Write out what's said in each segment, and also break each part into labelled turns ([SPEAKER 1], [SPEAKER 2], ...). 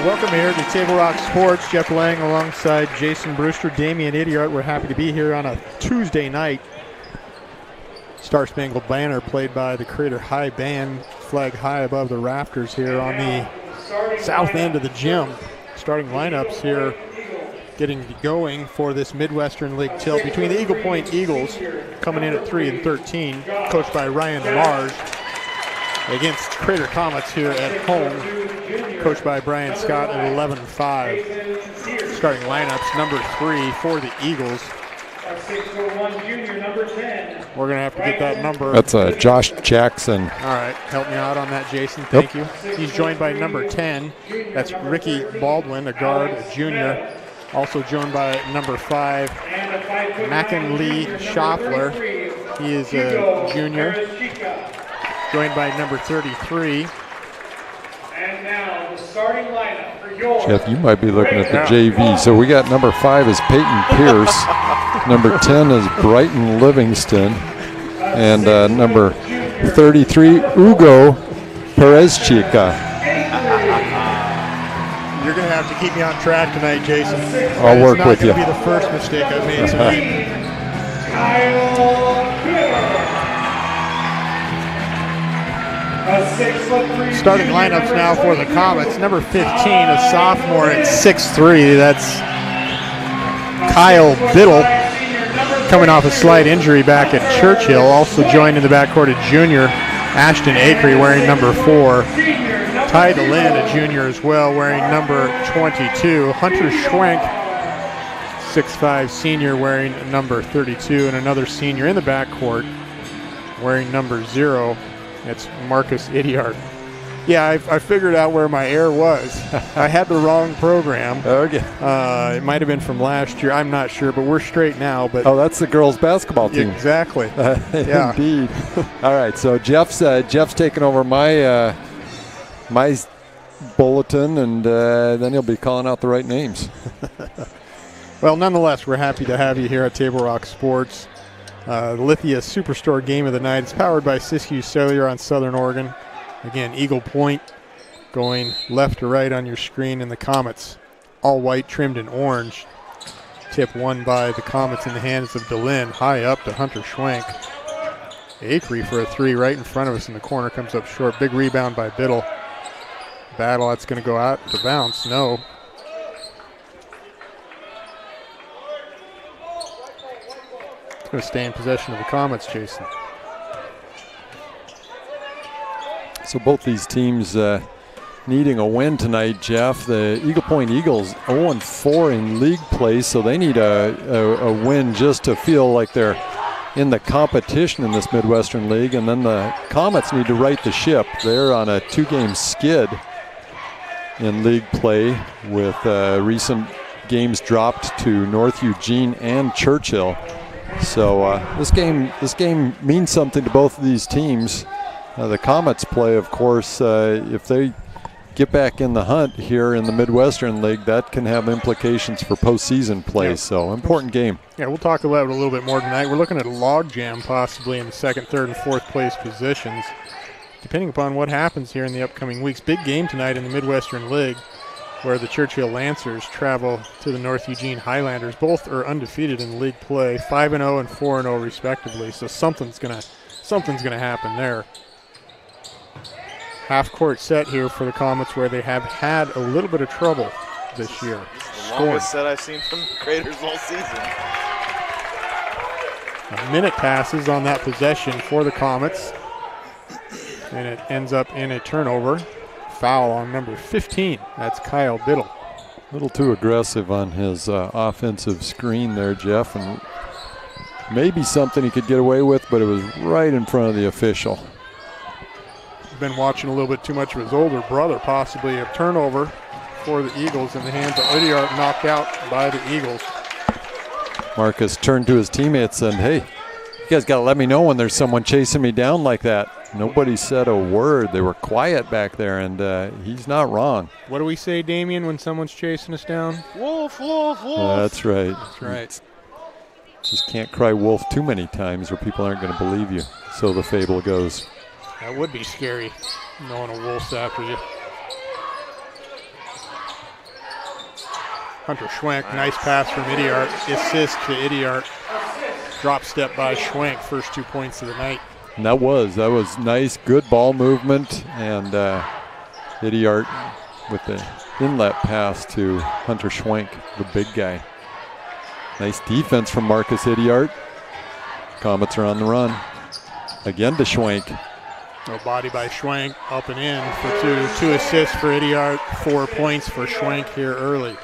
[SPEAKER 1] Welcome here to Table Rock Sports. Jeff Lang alongside Jason Brewster, Damian Idiart. We're happy to be here on a Tuesday night. Star Spangled Banner played by the Crater High Band, flag high above the rafters here on the south end of the gym. Starting lineups here getting going for this Midwestern League tilt between the Eagle Point Eagles coming in at 3-13, coached by Ryan Marge, against Crater Comets here at home, coached by Brian Scott at 11-5. Starting lineups, number 3 for the Eagles. We're going to have to get that number.
[SPEAKER 2] That's Josh Jackson.
[SPEAKER 1] All right, help me out on that, Jason. Thank you. He's joined by number 10. That's Ricky Baldwin, a guard, a junior. Also joined by number 5, Mackin Lee Schaffler. He is a junior. Joined by number 33.
[SPEAKER 3] And now the starting lineup for your
[SPEAKER 2] Jeff, you might be looking at the JV. So we got number 5 is Peyton Pierce. Number 10 is Brighton Livingston. And number 33, Hugo Perezchica.
[SPEAKER 1] You're going to have to keep me on track tonight, Jason.
[SPEAKER 2] I'll work with you.
[SPEAKER 1] It's not going to be the first mistake I've made tonight. Starting lineups now for the Comets. Number 15, a sophomore at 6'3". That's Kyle Biddle, coming off a slight injury back at Churchill. Also joined in the backcourt a junior, Ashton Acree, wearing number 4. Ty DeLand, a junior as well, wearing number 22. Hunter Schwenk, 6'5", senior, wearing number 32. And another senior in the backcourt, wearing number 0. It's Marcus Idiart. Yeah, I figured out where my error was. I had the wrong program.
[SPEAKER 2] Okay.
[SPEAKER 1] It might have been from last year. I'm not sure, but we're straight now. But
[SPEAKER 2] oh, that's the girls' basketball team.
[SPEAKER 1] Exactly. Yeah.
[SPEAKER 2] Indeed. All right, so Jeff's taking over my my bulletin, and then he'll be calling out the right names.
[SPEAKER 1] Well, nonetheless, we're happy to have you here at Table Rock Sports. The Lithia Superstore game of the night is powered by Siskiyou Cellular on Southern Oregon. Again, Eagle Point going left to right on your screen, and the Comets all white trimmed in orange. Tip won by the Comets in the hands of DeLynn, high up to Hunter Schwenk. Acree for a 3 right in front of us in the corner, comes up short. Big rebound by Biddle. Battle, that's going to go out to bounce. No. It's going to stay in possession of the Comets, Jason.
[SPEAKER 2] So both these teams needing a win tonight, Jeff. The Eagle Point Eagles 0-4 in league play, so they need a win just to feel like they're in the competition in this Midwestern League. And then the Comets need to right the ship. They're on a 2-game skid in league play with recent games dropped to North Eugene and Churchill. So this game means something to both of these teams. The Comets play, of course, if they get back in the hunt here in the Midwestern League, that can have implications for postseason play. Yeah. So important game.
[SPEAKER 1] Yeah, we'll talk about it a little bit more tonight. We're looking at a logjam possibly in the 2nd, 3rd, and 4th place positions, depending upon what happens here in the upcoming weeks. Big game tonight in the Midwestern League, where the Churchill Lancers travel to the North Eugene Highlanders. Both are undefeated in league play, 5-0 and 4-0 respectively. So something's gonna happen there. Half-court set here for the Comets, where they have had a little bit of trouble this year.
[SPEAKER 4] The longest set I've seen from the Craters all season.
[SPEAKER 1] A minute passes on that possession for the Comets, and it ends up in a turnover. Foul on number 15. That's Kyle Biddle.
[SPEAKER 2] A little too aggressive on his offensive screen there, Jeff, and maybe something he could get away with, but it was right in front of the official.
[SPEAKER 1] Been watching a little bit too much of his older brother, possibly a turnover for the Eagles in the hands of Idiart, knocked out by the Eagles.
[SPEAKER 2] Marcus turned to his teammates and, hey, you guys got to let me know when there's someone chasing me down like that. Nobody said a word. They were quiet back there, and he's not wrong.
[SPEAKER 1] What do we say, Damien, when someone's chasing us down?
[SPEAKER 4] Wolf, wolf, wolf.
[SPEAKER 2] That's right.
[SPEAKER 1] That's right.
[SPEAKER 2] Just can't cry wolf too many times or people aren't going to believe you. So the fable goes.
[SPEAKER 1] That would be scary, knowing a wolf's after you. Hunter Schwenk, nice pass from Idiart. Assist to Idiart. Drop step by Schwenk, first 2 points of the night.
[SPEAKER 2] And that was nice, good ball movement, and Idiart with the inlet pass to Hunter Schwenk, the big guy. Nice defense from Marcus Idiart. Comets are on the run. Again to Schwenk.
[SPEAKER 1] No body by Schwenk, up and in for two. 2 assists for Idiart, 4 points for Schwenk here early.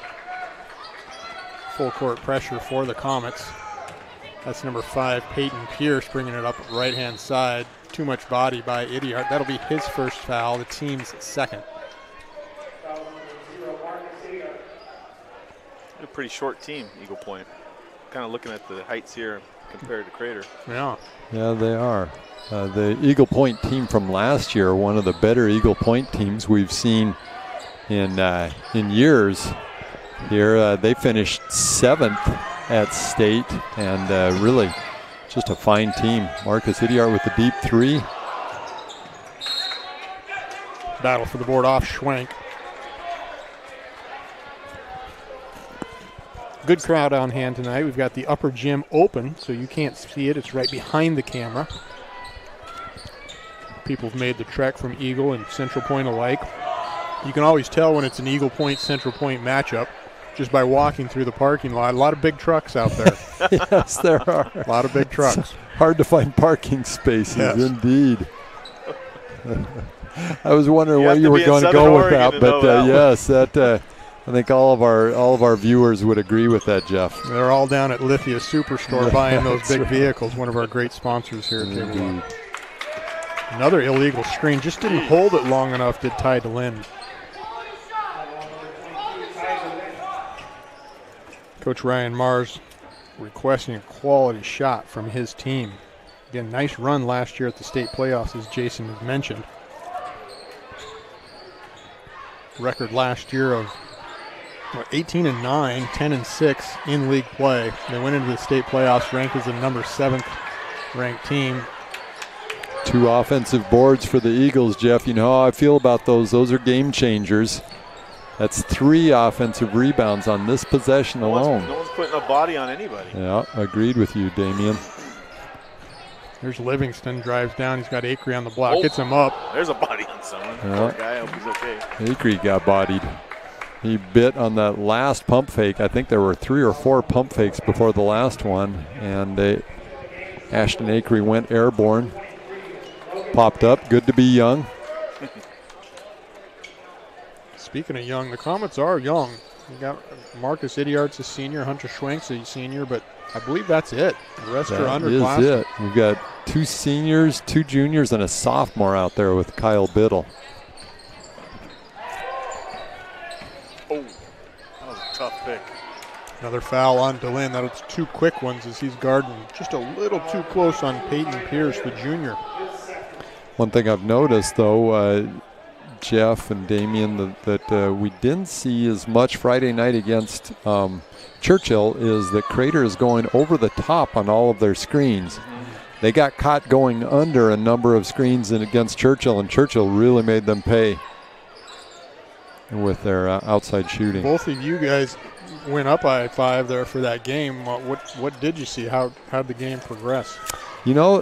[SPEAKER 1] Full court pressure for the Comets. That's number 5, Peyton Pierce, bringing it up right-hand side. Too much body by Idiart. That'll be his first foul, the team's second.
[SPEAKER 4] A pretty short team, Eagle Point. Kind of looking at the heights here compared to Crater.
[SPEAKER 1] Yeah.
[SPEAKER 2] Yeah, they are. The Eagle Point team from last year, one of the better Eagle Point teams we've seen in years. Here, they finished 7th at state, and really just a fine team. Marcus Idiart with the deep 3.
[SPEAKER 1] Battle for the board off Schwenk. Good crowd on hand tonight. We've got the upper gym open, so you can't see it. It's right behind the camera. People have made the trek from Eagle and Central Point alike. You can always tell when it's an Eagle Point Central Point matchup just by walking through the parking lot. A lot of big trucks out there.
[SPEAKER 2] Yes, there are.
[SPEAKER 1] A lot of big trucks.
[SPEAKER 2] It's hard to find parking spaces,
[SPEAKER 1] yes.
[SPEAKER 2] Indeed. I was wondering where you were going to go with that, but yes, that I think all of our viewers would agree with that, Jeff.
[SPEAKER 1] They're all down at Lithia Superstore buying those big vehicles, one of our great sponsors here at Table One. Another illegal screen, just didn't hold it long enough, did Ty DeLynn. Coach Ryan Mars requesting a quality shot from his team. Again, nice run last year at the state playoffs, as Jason has mentioned. Record last year of 18-9, 10-6 in league play. They went into the state playoffs ranked as the number 7th ranked team.
[SPEAKER 2] 2 offensive boards for the Eagles, Jeff. You know how I feel about those. Those are game changers. That's 3 offensive rebounds on this possession alone.
[SPEAKER 4] No one's putting a body on anybody.
[SPEAKER 2] Yeah, agreed with you, Damian.
[SPEAKER 1] There's Livingston, drives down. He's got Acree on the block, gets him up.
[SPEAKER 4] There's a body on someone. Poor guy, I hope he's okay.
[SPEAKER 2] Acree got bodied. He bit on that last pump fake. I think there were 3 or 4 pump fakes before the last one, and Ashton Acree went airborne. Popped up. Good to be young.
[SPEAKER 1] Speaking of young, the Comets are young. You got Marcus Idiart's a senior, Hunter Schwenk's a senior, but I believe that's it. The rest are underclassmen.
[SPEAKER 2] That is it. We've got 2 seniors, 2 juniors, and a sophomore out there with Kyle Biddle.
[SPEAKER 4] Oh, that was a tough pick.
[SPEAKER 1] Another foul on DeLynn. That's 2 quick ones as he's guarding just a little too close on Peyton Pierce, the junior.
[SPEAKER 2] One thing I've noticed, though, Jeff and Damian, that we didn't see as much Friday night against Churchill is that Crater is going over the top on all of their screens. They got caught going under a number of screens against Churchill, and Churchill really made them pay with their outside shooting.
[SPEAKER 1] Both of you guys went up by 5 there for that game. What did you see? How'd the game progress?
[SPEAKER 2] You know,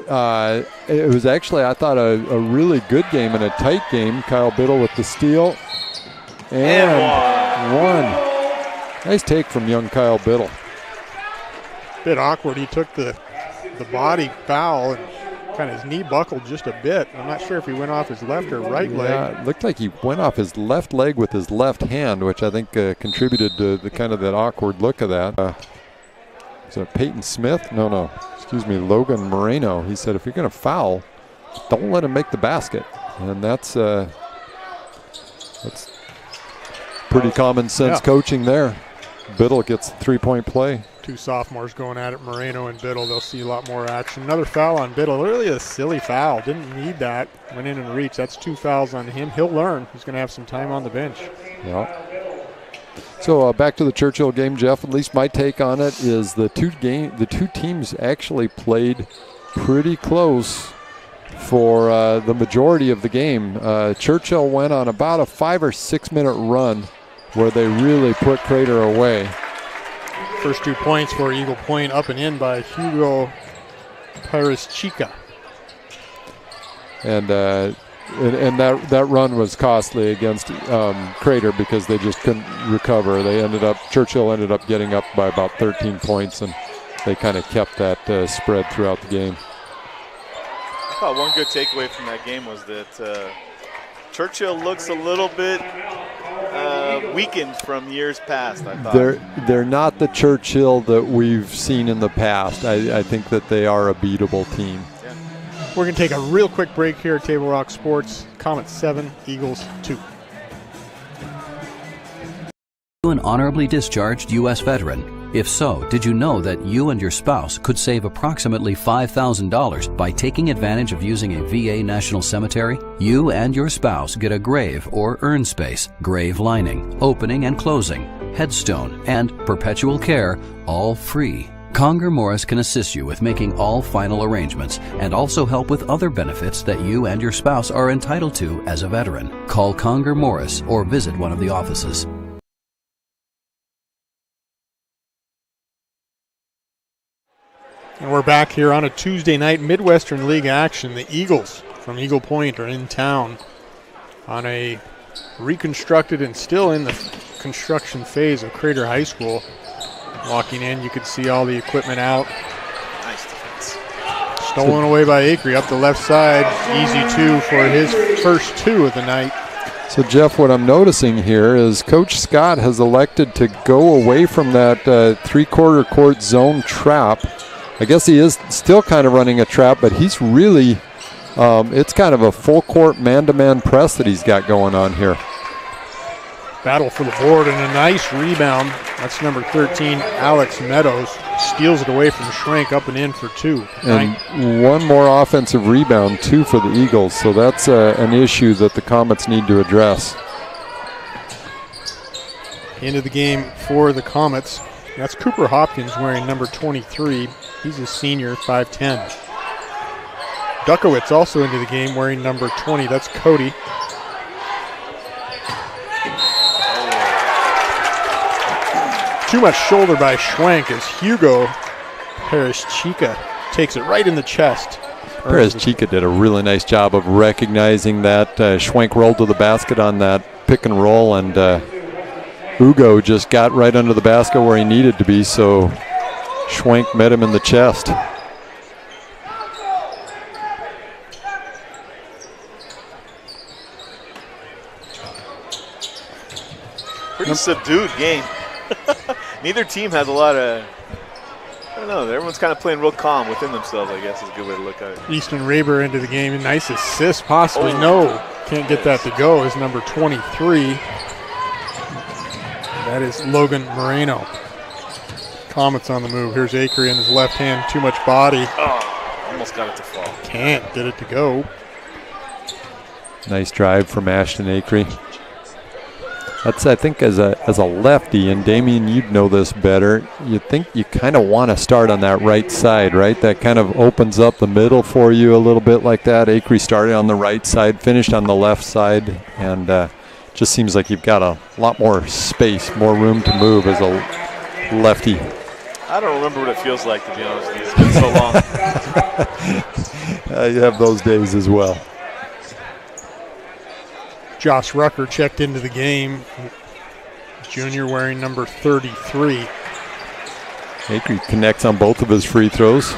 [SPEAKER 2] it was actually, I thought, a really good game and a tight game. Kyle Biddle with the steal. And one. Nice take from young Kyle Biddle.
[SPEAKER 1] Bit awkward. He took the body foul and kind of his knee buckled just a bit. I'm not sure if he went off his left or right leg.
[SPEAKER 2] Yeah, it looked like he went off his left leg with his left hand, which I think contributed to the kind of that awkward look of that. Is it Peyton Smith? No. Excuse me, Logan Moreno. He said, if you're going to foul, don't let him make the basket. And that's pretty common sense coaching there. Biddle gets the 3-point play.
[SPEAKER 1] 2 sophomores going at it, Moreno and Biddle. They'll see a lot more action. Another foul on Biddle. Really a silly foul. Didn't need that. Went in and reached. That's 2 fouls on him. He'll learn. He's going to have some time on the bench.
[SPEAKER 2] Yeah. So back to the Churchill game, Jeff. At least my take on it is the two teams actually played pretty close for the majority of the game. Churchill went on about a 5 or 6 minute run where they really put Crater away.
[SPEAKER 1] First 2 points for Eagle Point, up and in by Hugo Perez-Chica.
[SPEAKER 2] And that run was costly against Crater because they just couldn't recover. Churchill ended up getting up by about 13 points, and they kind of kept that spread throughout the game.
[SPEAKER 4] I thought one good takeaway from that game was that Churchill looks a little bit weakened from years past, I thought.
[SPEAKER 2] They're not the Churchill that we've seen in the past. I think that they are a beatable team.
[SPEAKER 4] Yeah.
[SPEAKER 1] We're going to take a real quick break here at Table Rock Sports. Comets 7, Eagles 2.
[SPEAKER 5] An honorably discharged U.S. veteran? If so, did you know that you and your spouse could save approximately $5,000 by taking advantage of using a VA National Cemetery? You and your spouse get a grave or urn space, grave lining, opening and closing, headstone, and perpetual care, all free. Conger Morris can assist you with making all final arrangements and also help with other benefits that you and your spouse are entitled to as a veteran. Call Conger Morris or visit one of the offices.
[SPEAKER 1] And we're back here on a Tuesday night Midwestern League action. The Eagles from Eagle Point are in town on a reconstructed and still in the construction phase of Crater High School. Walking in, you could see all the equipment out.
[SPEAKER 4] Nice defense.
[SPEAKER 1] Stolen away by Acree up the left side. Easy 2 for his first 2 of the night.
[SPEAKER 2] So, Jeff, what I'm noticing here is Coach Scott has elected to go away from that three-quarter court zone trap. I guess he is still kind of running a trap, but he's really, it's kind of a full court man-to-man press that he's got going on here.
[SPEAKER 1] Battle for the board and a nice rebound. That's number 13, Alex Meadows. Steals it away from Schwenk, up and in for 2.
[SPEAKER 2] And one more offensive rebound, 2 for the Eagles. So that's an issue that the Comets need to address.
[SPEAKER 1] Into the game for the Comets. That's Cooper Hopkins wearing number 23. He's a senior, 5'10". Dukowitz also into the game wearing number 20. That's Cody. Too much shoulder by Schwenk as Hugo Perez-Chica takes it right in the chest.
[SPEAKER 2] Perez-Chica did a really nice job of recognizing that. Schwenk rolled to the basket on that pick and roll, and Hugo just got right under the basket where he needed to be, so Schwenk met him in the chest.
[SPEAKER 4] Pretty subdued game. Neither team has a lot of, I don't know, everyone's kind of playing real calm within themselves, I guess is a good way to look at it.
[SPEAKER 1] Easton Raber into the game. Nice assist, possibly.
[SPEAKER 4] Oh.
[SPEAKER 1] No, can't get that to go. Is number 23. That is Logan Moreno. Comets on the move. Here's Acree in his left hand. Too much body.
[SPEAKER 4] Oh, almost got it to fall.
[SPEAKER 1] Can't get it to go.
[SPEAKER 2] Nice drive from Ashton Acree. That's, I think, as a lefty, and Damien, you'd know this better, you think you kind of want to start on that right side, right? That kind of opens up the middle for you a little bit like that. Acree started on the right side, finished on the left side, and just seems like you've got a lot more space, more room to move as a lefty.
[SPEAKER 4] I don't remember what it feels like, to be honest with you. It's been so long.
[SPEAKER 2] You have those days as well.
[SPEAKER 1] Josh Rucker checked into the game. Junior wearing number 33.
[SPEAKER 2] Acree connects on both of his free throws.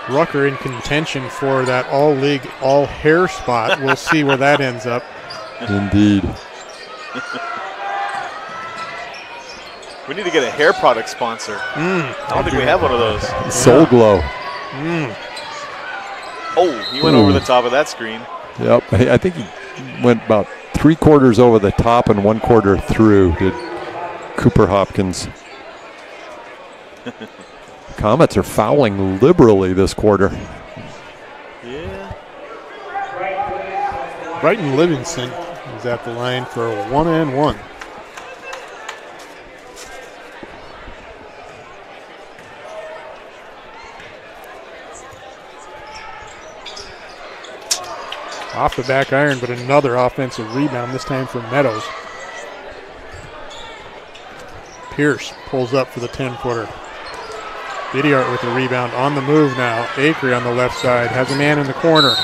[SPEAKER 1] Rucker in contention for that all-league, all-hair spot. We'll see where that ends up.
[SPEAKER 2] Indeed.
[SPEAKER 4] We need to get a hair product sponsor. I don't think we have one of those.
[SPEAKER 2] Soul Glow.
[SPEAKER 4] Oh, he went over the top of that screen.
[SPEAKER 2] Yep, I think he went about 3/4 over the top and 1/4 through, did Cooper Hopkins. Comets are fouling liberally this quarter.
[SPEAKER 4] Yeah.
[SPEAKER 1] Brighton Livingston is at the line for a 1-and-1. Off the back iron, but another offensive rebound, this time from Meadows. Pierce pulls up for the 10-footer. Biddyart with the rebound on the move now. Acree on the left side has a man in the corner.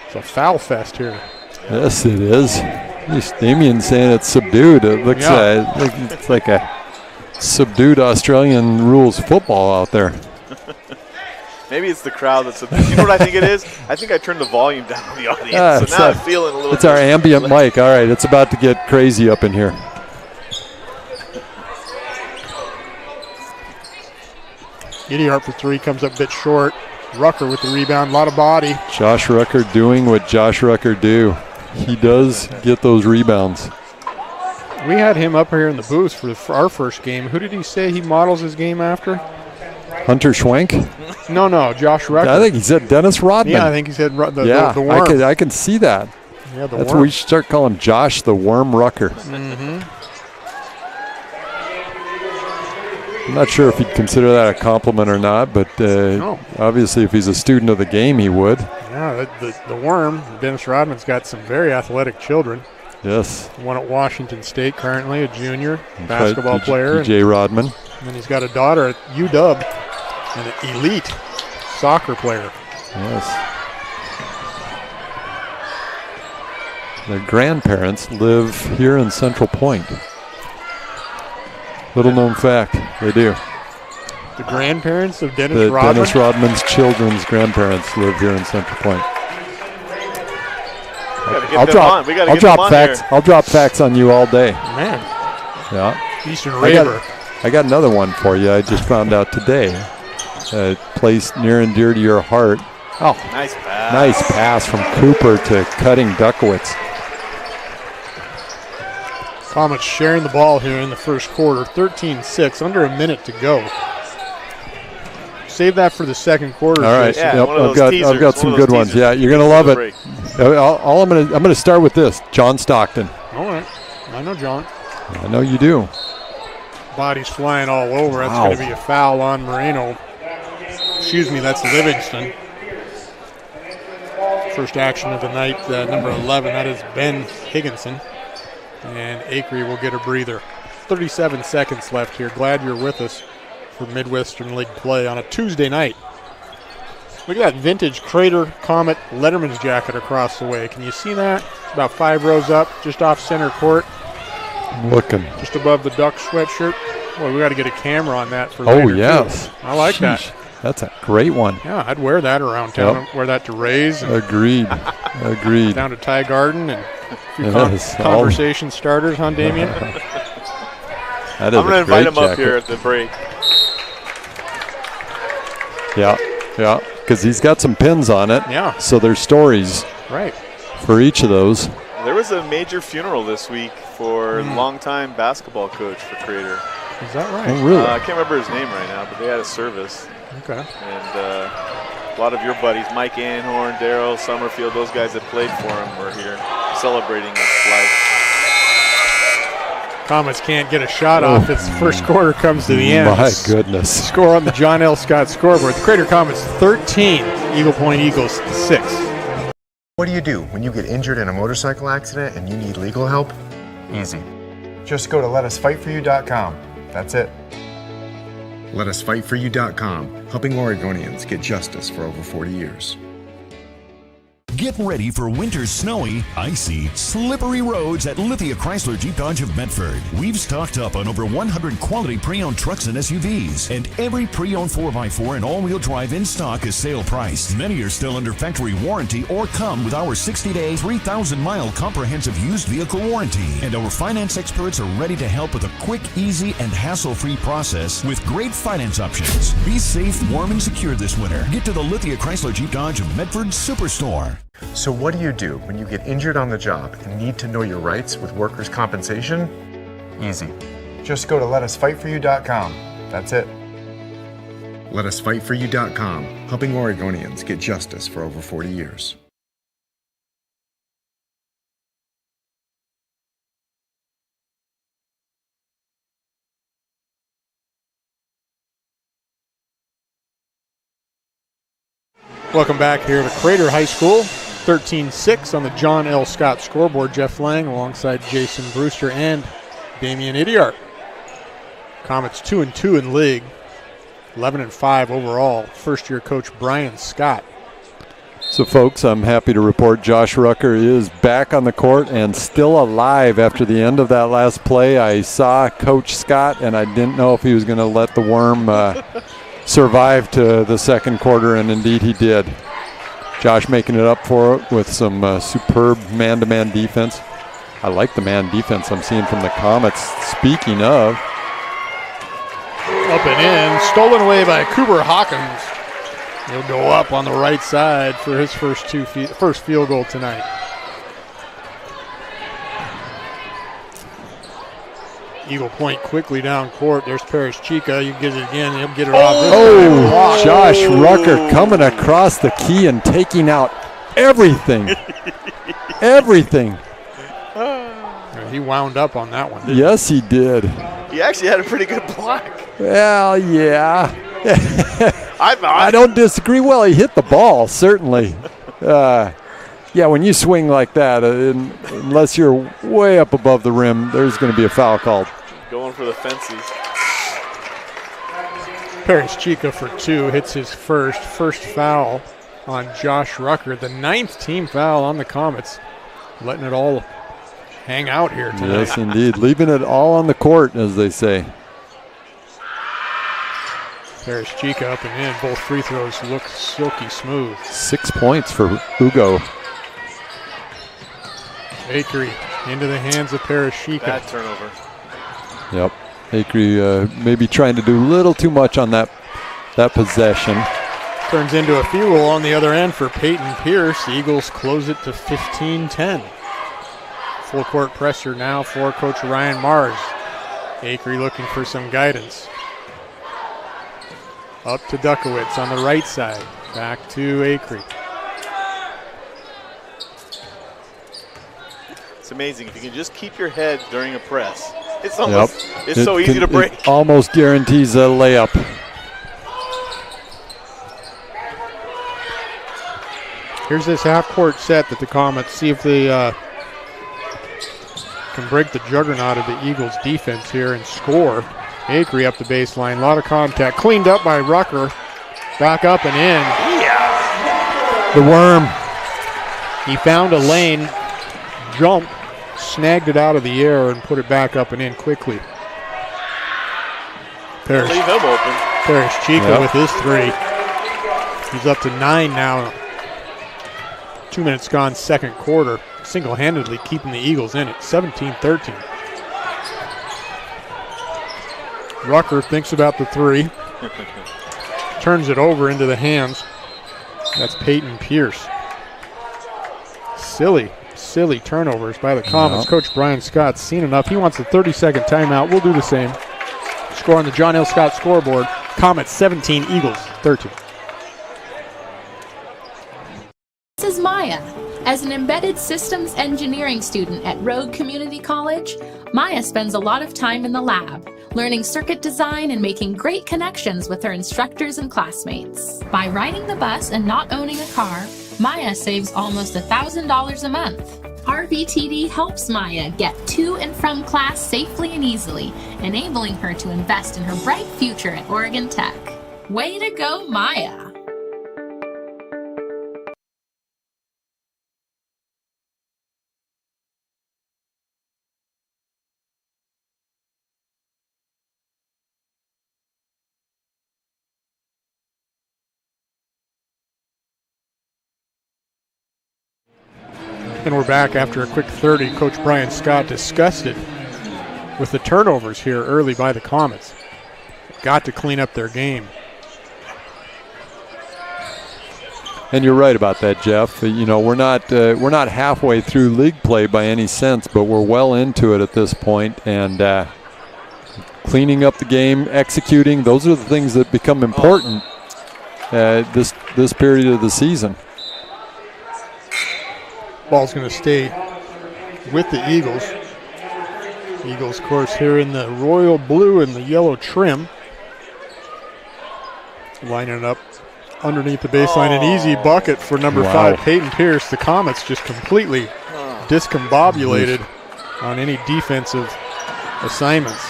[SPEAKER 1] It's a foul fest here.
[SPEAKER 2] Yes, it is. Damian saying it's subdued. It looks it's like a subdued Australian rules football out there.
[SPEAKER 4] Maybe it's the crowd that's. You know what I think it is? I think I turned the volume down on the audience, so now I'm feeling a little.
[SPEAKER 2] It's our ambient mic. All right, it's about to get crazy up in here.
[SPEAKER 1] Biddyart for three comes up a bit short. Rucker with the rebound, a lot of body.
[SPEAKER 2] Josh Rucker doing what Josh Rucker do. He does get those rebounds.
[SPEAKER 1] We had him up here in the booth for our first game. Who did he say he models his game after?
[SPEAKER 2] Hunter Schwenk?
[SPEAKER 1] No, Josh Rucker.
[SPEAKER 2] I think he said Dennis Rodman.
[SPEAKER 1] Yeah, I think he said the worm.
[SPEAKER 2] I can see that.
[SPEAKER 1] Yeah,
[SPEAKER 2] That's what we should start calling Josh the Worm Rucker.
[SPEAKER 1] Mm-hmm.
[SPEAKER 2] I'm not sure if he'd consider that a compliment or not, but obviously if he's a student of the game, he would.
[SPEAKER 1] Yeah, the Worm, Dennis Rodman's got some very athletic children.
[SPEAKER 2] Yes.
[SPEAKER 1] One at Washington State currently, a junior basketball player.
[SPEAKER 2] DJ Rodman.
[SPEAKER 1] And he's got a daughter at UW, an elite soccer player.
[SPEAKER 2] Yes. Their grandparents live here in Central Point. Little known fact, they do.
[SPEAKER 1] The grandparents of Dennis Rodman?
[SPEAKER 2] Dennis Rodman's children's grandparents live here in Central Point. I'll drop facts on you all day.
[SPEAKER 1] Man.
[SPEAKER 2] Yeah.
[SPEAKER 1] Eastern Raver.
[SPEAKER 2] I got another one for you. I just found out today. A place near and dear to your heart. Oh,
[SPEAKER 4] nice pass.
[SPEAKER 2] Nice pass from Cooper to Cutting Duckowitz.
[SPEAKER 1] Comets sharing the ball here in the first quarter. 13-6, under a minute to go. Save that for the second quarter.
[SPEAKER 2] All right.
[SPEAKER 4] Yeah,
[SPEAKER 2] yep. I've got some good ones. Yeah, you're gonna love it. I'm gonna start with this. John Stockton.
[SPEAKER 1] All right. I know John.
[SPEAKER 2] I know you do.
[SPEAKER 1] Bodies flying all over. That's going to be a foul on Moreno. Excuse me, that's Livingston. First action of the night, number 11. That is Ben Higginson. And Acree will get a breather. 37 seconds left here. Glad you're with us for Midwestern League play on a Tuesday night. Look at that vintage Crater Comet Letterman's jacket across the way. Can you see that? It's about 5 rows up, just off center court.
[SPEAKER 2] Looking.
[SPEAKER 1] Just above the Duck sweatshirt. Boy, we got to get a camera on that for later.
[SPEAKER 2] Oh, yes.
[SPEAKER 1] Too. I like that.
[SPEAKER 2] That's a great one.
[SPEAKER 1] Yeah, I'd wear that around town.
[SPEAKER 2] Yep.
[SPEAKER 1] Wear that to Rays.
[SPEAKER 2] Agreed. Agreed.
[SPEAKER 1] Down to Ty Garden and a few conversation starters, huh, Damien?
[SPEAKER 4] I'm going to invite him up here at the break.
[SPEAKER 2] Yeah, because he's got some pins on it.
[SPEAKER 1] Yeah.
[SPEAKER 2] So there's stories for each of those.
[SPEAKER 4] There was a major funeral this week for longtime basketball coach for Crater.
[SPEAKER 1] Is that right?
[SPEAKER 2] Oh, really?
[SPEAKER 4] I can't remember his name right now, but they had a service.
[SPEAKER 1] Okay.
[SPEAKER 4] And a lot of your buddies, Mike Anhorn, Darryl Summerfield, those guys that played for him were here celebrating his life.
[SPEAKER 1] Comets can't get a shot off as first quarter comes to the end.
[SPEAKER 2] My goodness.
[SPEAKER 1] Score on the John L. Scott scoreboard. The Crater Comets 13, Eagle Point Eagles 6.
[SPEAKER 6] What do you do when you get injured in a motorcycle accident and you need legal help? Easy. Just go to letusfightforyou.com. That's it. Letusfightforyou.com, helping Oregonians get justice for over 40 years.
[SPEAKER 7] Get ready for winter's snowy, icy, slippery roads at Lithia Chrysler Jeep Dodge of Medford. We've stocked up on over 100 quality pre-owned trucks and SUVs, and every pre-owned 4x4 and all-wheel drive in stock is sale price. Many are still under factory warranty or come with our 60-day, 3,000-mile comprehensive used vehicle warranty. And our finance experts are ready to help with a quick, easy, and hassle-free process with great finance options. Be safe, warm, and secure this winter. Get to the Lithia Chrysler Jeep Dodge of Medford Superstore.
[SPEAKER 6] So what do you do when you get injured on the job and need to know your rights with workers' compensation? Easy. Just go to letusfightforyou.com. That's it. Letusfightforyou.com, helping Oregonians get justice for over 40 years.
[SPEAKER 1] Welcome back here to Crater High School. 13-6 on the John L. Scott scoreboard. Jeff Lang alongside Jason Brewster and Damian Idiart. Comets 2-2 in league, 11-5 overall. First-year coach Brian Scott.
[SPEAKER 2] So, folks, I'm happy to report Josh Rucker is back on the court and still alive after the end of that last play. I saw Coach Scott, and I didn't know if he was going to let the worm survive to the second quarter, and indeed he did. Josh making it up for it with some superb man-to-man defense. I like the man defense I'm seeing from the Comets. Speaking of.
[SPEAKER 1] Up and in, stolen away by Cooper Hawkins. He'll go up on the right side for his first field goal tonight. Eagle Point quickly down court. There's Paris Chica. You get it again. He'll get it off this time.
[SPEAKER 2] Josh Rucker coming across the key and taking out everything. Everything.
[SPEAKER 1] He wound up on that one.
[SPEAKER 2] Yes, he did.
[SPEAKER 4] He actually had a pretty good block.
[SPEAKER 2] Well, yeah.
[SPEAKER 4] I
[SPEAKER 2] don't disagree. Well, he hit the ball, certainly. Yeah, when you swing like that, unless you're way up above the rim, there's going to be a foul called.
[SPEAKER 4] Going for the fences.
[SPEAKER 1] Paris Chica for 2 hits his first foul on Josh Rucker. The 9th team foul on the Comets, letting it all hang out here tonight.
[SPEAKER 2] Yes, indeed. Leaving it all on the court, as they say.
[SPEAKER 1] Paris Chica up and in. Both free throws look silky smooth.
[SPEAKER 2] 6 points for Hugo.
[SPEAKER 1] Bakery into the hands of Paris Chica.
[SPEAKER 4] Bad turnover.
[SPEAKER 2] Yep. Bakery maybe trying to do a little too much on that possession.
[SPEAKER 1] Turns into a field goal on the other end for Peyton Pierce. The Eagles close it to 15-10. Full court pressure now for Coach Ryan Mars. Bakery looking for some guidance. Up to Dukowitz on the right side. Back to Acree.
[SPEAKER 4] It's amazing. If you can just keep your head during a press, it's almost it's so easy to break.
[SPEAKER 2] It almost guarantees a layup.
[SPEAKER 1] Here's this half-court set that the Comets see if they can break the juggernaut of the Eagles' defense here and score. Acree up the baseline, a lot of contact. Cleaned up by Rucker. Back up and in.
[SPEAKER 4] Yeah.
[SPEAKER 1] The worm. He found a lane, jumped, snagged it out of the air, and put it back up and in quickly.
[SPEAKER 4] Leave him open.
[SPEAKER 1] Paris Chica with his 3. He's up to 9 now. 2 minutes gone, second quarter. Single-handedly keeping the Eagles in it, 17-13. Rucker thinks about the 3. Turns it over into the hands. That's Peyton Pierce. Silly turnovers by the Comets.
[SPEAKER 2] Yeah.
[SPEAKER 1] Coach Brian Scott's seen enough. He wants a 30-second timeout. We'll do the same. Score on the John L. Scott scoreboard. Comets 17, Eagles 13.
[SPEAKER 8] This is Maya. As an embedded systems engineering student at Rogue Community College, Maya spends a lot of time in the lab, learning circuit design and making great connections with her instructors and classmates. By riding the bus and not owning a car, Maya saves almost $1,000 a month. RVTD helps Maya get to and from class safely and easily, enabling her to invest in her bright future at Oregon Tech. Way to go, Maya!
[SPEAKER 1] And we're back after a quick 30. Coach Brian Scott disgusted with the turnovers here early by the Comets. Got to clean up their game.
[SPEAKER 2] And you're right about that, Jeff. You know, we're not halfway through league play by any sense, but we're well into it at this point. And cleaning up the game, executing, those are the things that become important this period of the season.
[SPEAKER 1] Ball's going to stay with the Eagles. Eagles, of course, here in the royal blue and the yellow trim. Lining it up underneath the baseline. An easy bucket for number 5, Peyton Pierce. The Comets just completely discombobulated on any defensive assignments.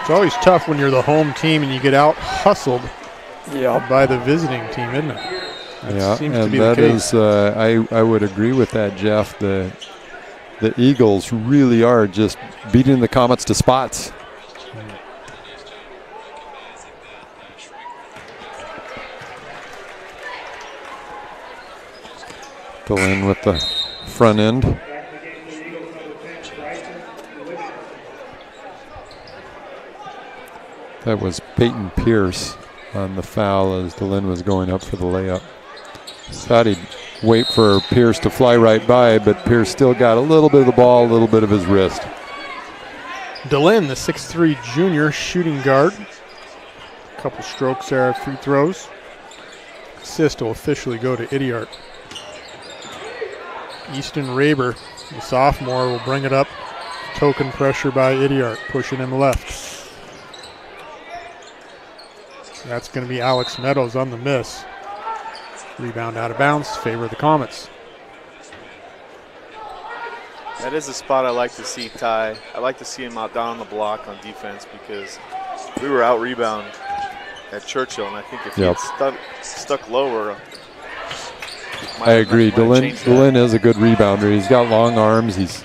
[SPEAKER 1] It's always tough when you're the home team and you get out hustled by the visiting team, isn't it? That seems to be the case.
[SPEAKER 2] I would agree with that, Jeff. The Eagles really are just beating the Comets to spots. Delin with the front end. That was Peyton Pierce on the foul as Delin was going up for the layup. Thought he'd wait for Pierce to fly right by, but Pierce still got a little bit of the ball, a little bit of his wrist.
[SPEAKER 1] Delin, the 6'3 junior shooting guard. A couple strokes there at free throws. Assist will officially go to Idiart. Easton Raber, the sophomore, will bring it up. Token pressure by Idiart, pushing him left. That's going to be Alex Meadows on the miss. Rebound out of bounds, favor of the Comets.
[SPEAKER 4] That is a spot I like to see Ty. I like to see him out down on the block on defense because we were out rebound at Churchill, and I think if he had stuck lower,
[SPEAKER 2] I agree. Delin is a good rebounder. He's got long arms. He's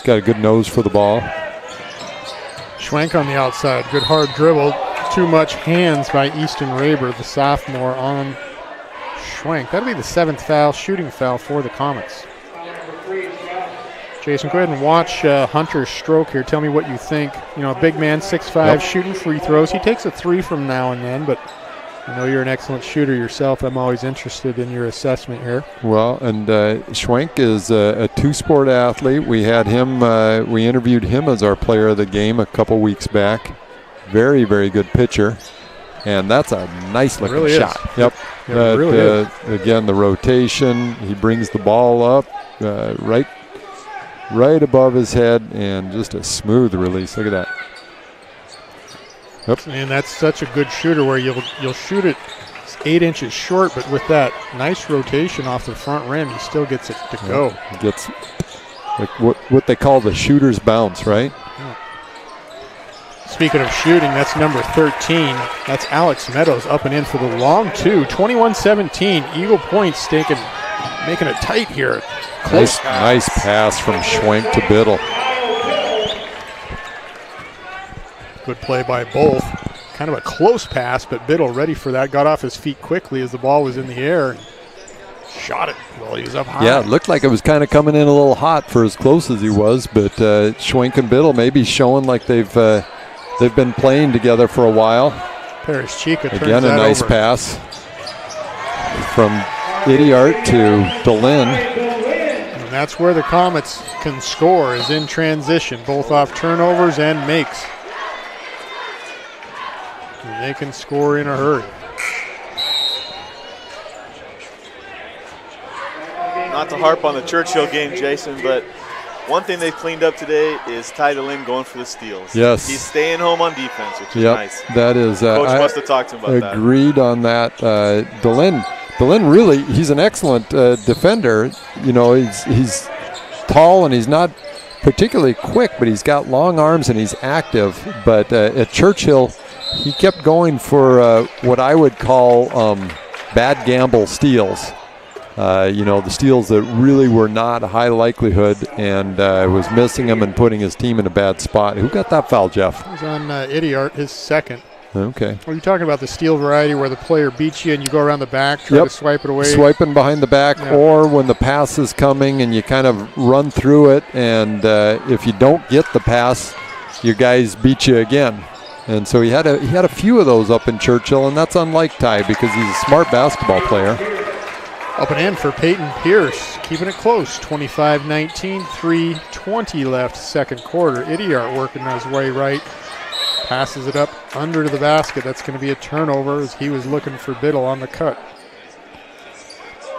[SPEAKER 2] got a good nose for the ball.
[SPEAKER 1] Schwenk on the outside. Good hard dribble. Too much hands by Easton Raber, the sophomore, on Schwenk. That'll be the 7th foul, shooting foul for the Comets. Jason, go ahead and watch Hunter's stroke here. Tell me what you think. You know, a big man, 6'5", shooting free throws. He takes a 3 from now and then, but I know you're an excellent shooter yourself. I'm always interested in your assessment here.
[SPEAKER 2] Well, and Schwenk is a two-sport athlete. We had him, we interviewed him as our player of the game a couple weeks back. Very, very good pitcher. And that's a nice-looking
[SPEAKER 1] really
[SPEAKER 2] shot.
[SPEAKER 1] Is. Yep. It really is.
[SPEAKER 2] Again, the rotation. He brings the ball up right above his head, and just a smooth release. Look at that.
[SPEAKER 1] Yep. And that's such a good shooter where you'll shoot it 8 inches short, but with that nice rotation off the front rim, he still gets it to go.
[SPEAKER 2] He gets like what they call the shooter's bounce, right?
[SPEAKER 1] Yeah. Speaking of shooting, that's number 13. That's Alex Meadows up and in for the long two. 21-17. Eagle Point's making it tight here.
[SPEAKER 2] Nice pass from Schwenk to Biddle.
[SPEAKER 1] Good play by both. Kind of a close pass, but Biddle ready for that. Got off his feet quickly as the ball was in the air and shot it while he was up high.
[SPEAKER 2] Yeah, it looked like it was kind of coming in a little hot for as close as he was, but Schwenk and Biddle maybe showing like they've been playing together for a while.
[SPEAKER 1] Paris Chica turns
[SPEAKER 2] again, a
[SPEAKER 1] that
[SPEAKER 2] nice
[SPEAKER 1] over.
[SPEAKER 2] pass from Idiart to Delin.
[SPEAKER 1] And that's where the Comets can score, is in transition, both off turnovers and makes. And they can score in a hurry.
[SPEAKER 4] Not to harp on the Churchill game, Jason, but one thing they've cleaned up today is Ty Delin going for the steals.
[SPEAKER 2] Yes.
[SPEAKER 4] He's staying home on defense, which is nice.
[SPEAKER 2] That is.
[SPEAKER 4] Coach must have talked to him about that.
[SPEAKER 2] Agreed on that. Delin really, he's an excellent defender. You know, he's tall and he's not particularly quick, but he's got long arms and he's active. But at Churchill, he kept going for what I would call bad gamble steals. The steals that really were not a high likelihood, and was missing them and putting his team in a bad spot. Who got that foul, Jeff?
[SPEAKER 1] It was on Idiart, his second.
[SPEAKER 2] Okay.
[SPEAKER 1] Are you talking about the steal variety where the player beats you and you go around the back, try to swipe it away?
[SPEAKER 2] Swiping behind the back, or when the pass is coming and you kind of run through it, and if you don't get the pass, your guys beat you again. And so he had a few of those up in Churchill, and that's unlike Ty because he's a smart basketball player.
[SPEAKER 1] Up and in for Peyton Pierce, keeping it close, 25-19, 3:20 left second quarter. Idiart working his way right, passes it up under to the basket. That's going to be a turnover as he was looking for Biddle on the cut.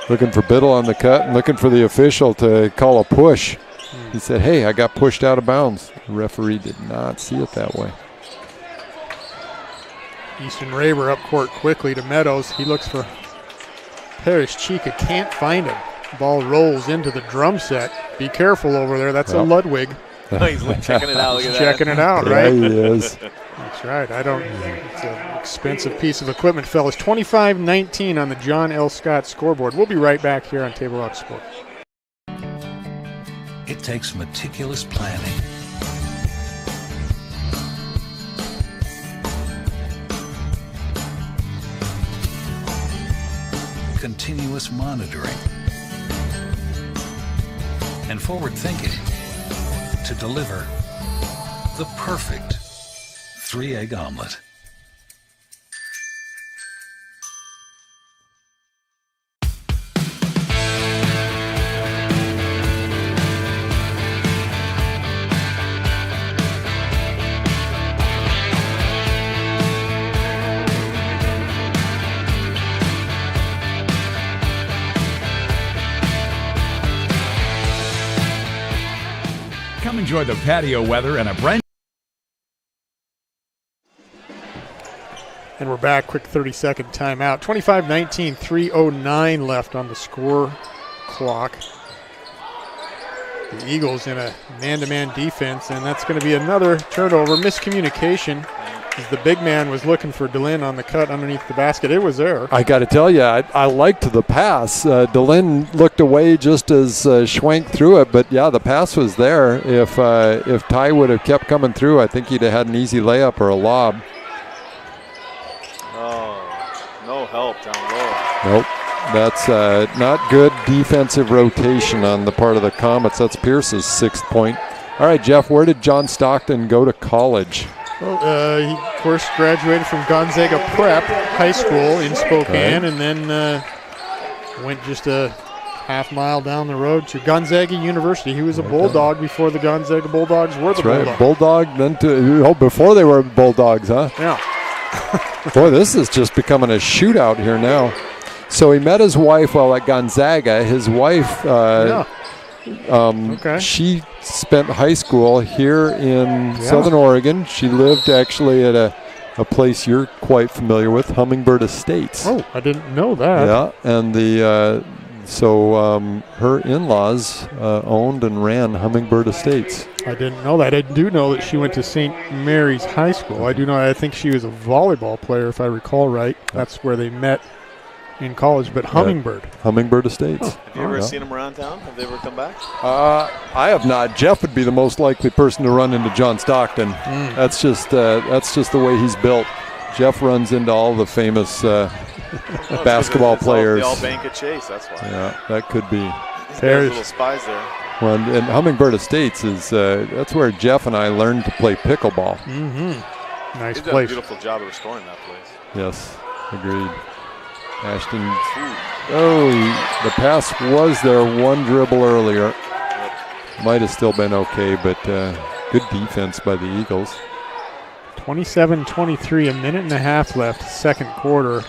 [SPEAKER 2] Looking for Biddle on the cut and looking for the official to call a push. He said, hey, I got pushed out of bounds. The referee did not see it that way.
[SPEAKER 1] Easton Raber up court quickly to Meadows. He looks for Parrish Chica, can't find him. Ball rolls into the drum set. Be careful over there. That's a Ludwig.
[SPEAKER 4] He's checking it out. Look at that.
[SPEAKER 1] Checking it out, right?
[SPEAKER 2] Yeah, he is.
[SPEAKER 1] That's right. It's an expensive piece of equipment, fellas. 25-19 on the John L. Scott scoreboard. We'll be right back here on Table Rock Sports.
[SPEAKER 9] It takes meticulous planning, continuous monitoring, and forward thinking to deliver the perfect 3-egg omelet.
[SPEAKER 10] Come enjoy the patio weather and a brand.
[SPEAKER 1] And we're back. Quick 30-second timeout. 25-19, 3:09 left on the score clock. The Eagles in a man-to-man defense, and that's going to be another turnover. Miscommunication, as the big man was looking for DeLynn on the cut underneath the basket. It was there.
[SPEAKER 2] I got to tell you, I liked the pass. DeLynn looked away just as Schwenk threw it, but yeah, the pass was there. If Ty would have kept coming through, I think he'd have had an easy layup or a lob.
[SPEAKER 4] No help down low.
[SPEAKER 2] Nope. That's not good defensive rotation on the part of the Comets. That's Pierce's 6th point. All right, Jeff, where did John Stockton go to college?
[SPEAKER 1] Well, he, of course, graduated from Gonzaga Prep High School in Spokane, and then went just a half mile down the road to Gonzaga University. He was a Bulldog before the Gonzaga Bulldogs were the Bulldogs.
[SPEAKER 2] Right, Bulldog, then before they were Bulldogs, huh?
[SPEAKER 1] Yeah.
[SPEAKER 2] Boy, this is just becoming a shootout here now. So he met his wife while at Gonzaga. His wife, she spent high school here in Southern Oregon. She lived actually at a place you're quite familiar with, Hummingbird Estates.
[SPEAKER 1] Oh, I didn't know that.
[SPEAKER 2] Yeah, and her in-laws owned and ran Hummingbird Estates.
[SPEAKER 1] I didn't know that. I do know that she went to St. Mary's High School. I do know. I think she was a volleyball player, if I recall right. That's where they met in college. But Hummingbird.
[SPEAKER 2] Hummingbird Estates.
[SPEAKER 4] Oh. Have you ever seen them around town? Have they ever come back?
[SPEAKER 2] I have not. Jeff would be the most likely person to run into John Stockton. That's just the way he's built. Jeff runs into all the famous basketball players.
[SPEAKER 4] They all bank at Chase. That's why.
[SPEAKER 2] Yeah, that could be.
[SPEAKER 4] There's little spies there.
[SPEAKER 2] Well, and Hummingbird Estates is that's where Jeff and I learned to play pickleball.
[SPEAKER 1] Nice
[SPEAKER 4] He's
[SPEAKER 1] place.
[SPEAKER 4] done a beautiful job of restoring that place.
[SPEAKER 2] Yes, agreed. Ashton. Oh, the pass was there one dribble earlier. Might have still been okay, but good defense by the Eagles.
[SPEAKER 1] 27-23, a minute and a half left, second quarter.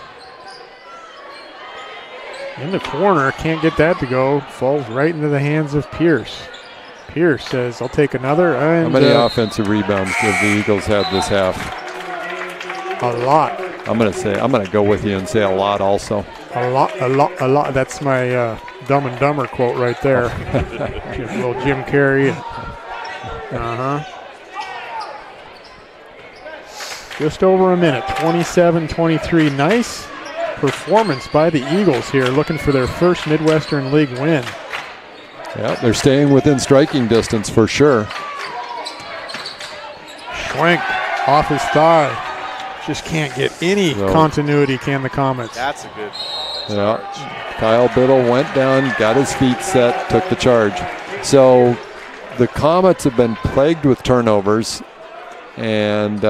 [SPEAKER 1] In the corner, can't get that to go. Falls right into the hands of Pierce. Pierce says, I'll take another. And
[SPEAKER 2] how many offensive rebounds have the Eagles had this half?
[SPEAKER 1] A lot.
[SPEAKER 2] I'm going to go with you and say a lot also.
[SPEAKER 1] A lot. That's my Dumb and Dumber quote right there. Little Jim Carrey. Just over a minute, 27-23. Nice performance by the Eagles here, looking for their first Midwestern League win.
[SPEAKER 2] Yeah, they're staying within striking distance for sure.
[SPEAKER 1] Schwenk off his thigh. Just can't get any continuity, can the Comets.
[SPEAKER 4] That's a good charge.
[SPEAKER 2] Yeah, Kyle Biddle went down, got his feet set, took the charge. So the Comets have been plagued with turnovers, and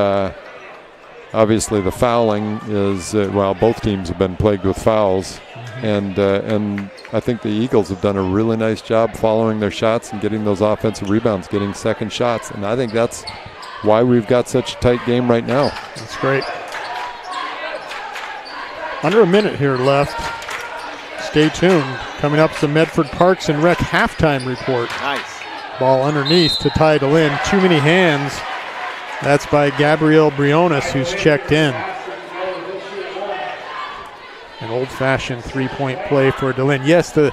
[SPEAKER 2] obviously the fouling is, both teams have been plagued with fouls. And I think the Eagles have done a really nice job following their shots and getting those offensive rebounds, getting second shots. And I think that's why we've got such a tight game right now.
[SPEAKER 1] That's great. Under a minute here left. Stay tuned. Coming up, the Medford Parks and Rec halftime report.
[SPEAKER 4] Nice.
[SPEAKER 1] Ball underneath to Ty DeLynn. Too many hands. That's by Gabrielle Briones, who's checked in. An old-fashioned three-point play for DeLynn. Yes, the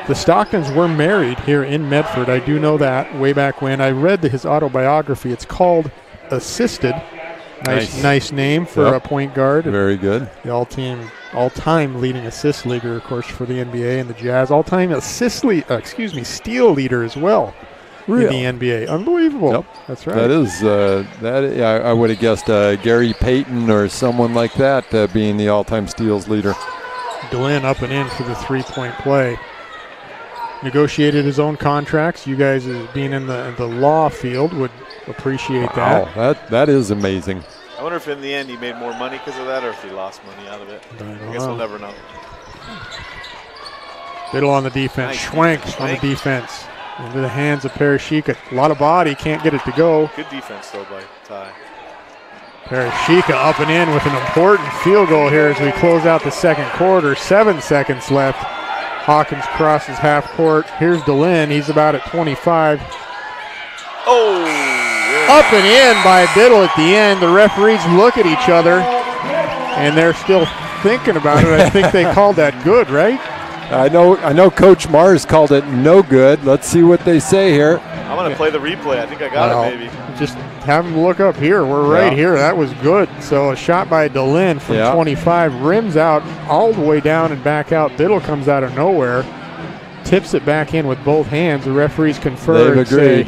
[SPEAKER 1] Stocktons were married here in Medford. I do know that way back when. I read his autobiography. It's called Assisted. Nice name for a point guard.
[SPEAKER 2] Very good.
[SPEAKER 1] The all-time leading assist leader, of course, for the NBA and the Jazz. All-time steal leader as well in the NBA. Unbelievable.
[SPEAKER 2] Yep.
[SPEAKER 1] That's right.
[SPEAKER 2] That is I would have guessed Gary Payton or someone like that being the all-time steals leader.
[SPEAKER 1] DeLynn up and in for the three-point play. Negotiated his own contracts. You guys, being in the law field, would appreciate that.
[SPEAKER 2] Wow, that is amazing.
[SPEAKER 4] I wonder if in the end he made more money because of that or if he lost money out of it. I guess we'll never know.
[SPEAKER 1] Biddle on the defense. Schwank on the defense. Into the hands of Parashika. A lot of body, can't get it to go.
[SPEAKER 4] Good defense though by Ty.
[SPEAKER 1] Parashika up and in with an important field goal here as we close out the second quarter. 7 seconds left. Hawkins crosses half court. Here's DeLynn. He's about at 25.
[SPEAKER 4] Oh! Yeah.
[SPEAKER 1] Up and in by Biddle at the end. The referees look at each other, and they're still thinking about it. I think they called that good, right?
[SPEAKER 2] I know Coach Mars called it no good. Let's see what they say here.
[SPEAKER 4] I'm going to play the replay. I think I got it, maybe.
[SPEAKER 1] Just have them look up here. We're right here. That was good. So a shot by DeLynn from 25. Rims out all the way down and back out. Biddle comes out of nowhere. Tips it back in with both hands. The referees confer.
[SPEAKER 2] They've agreed.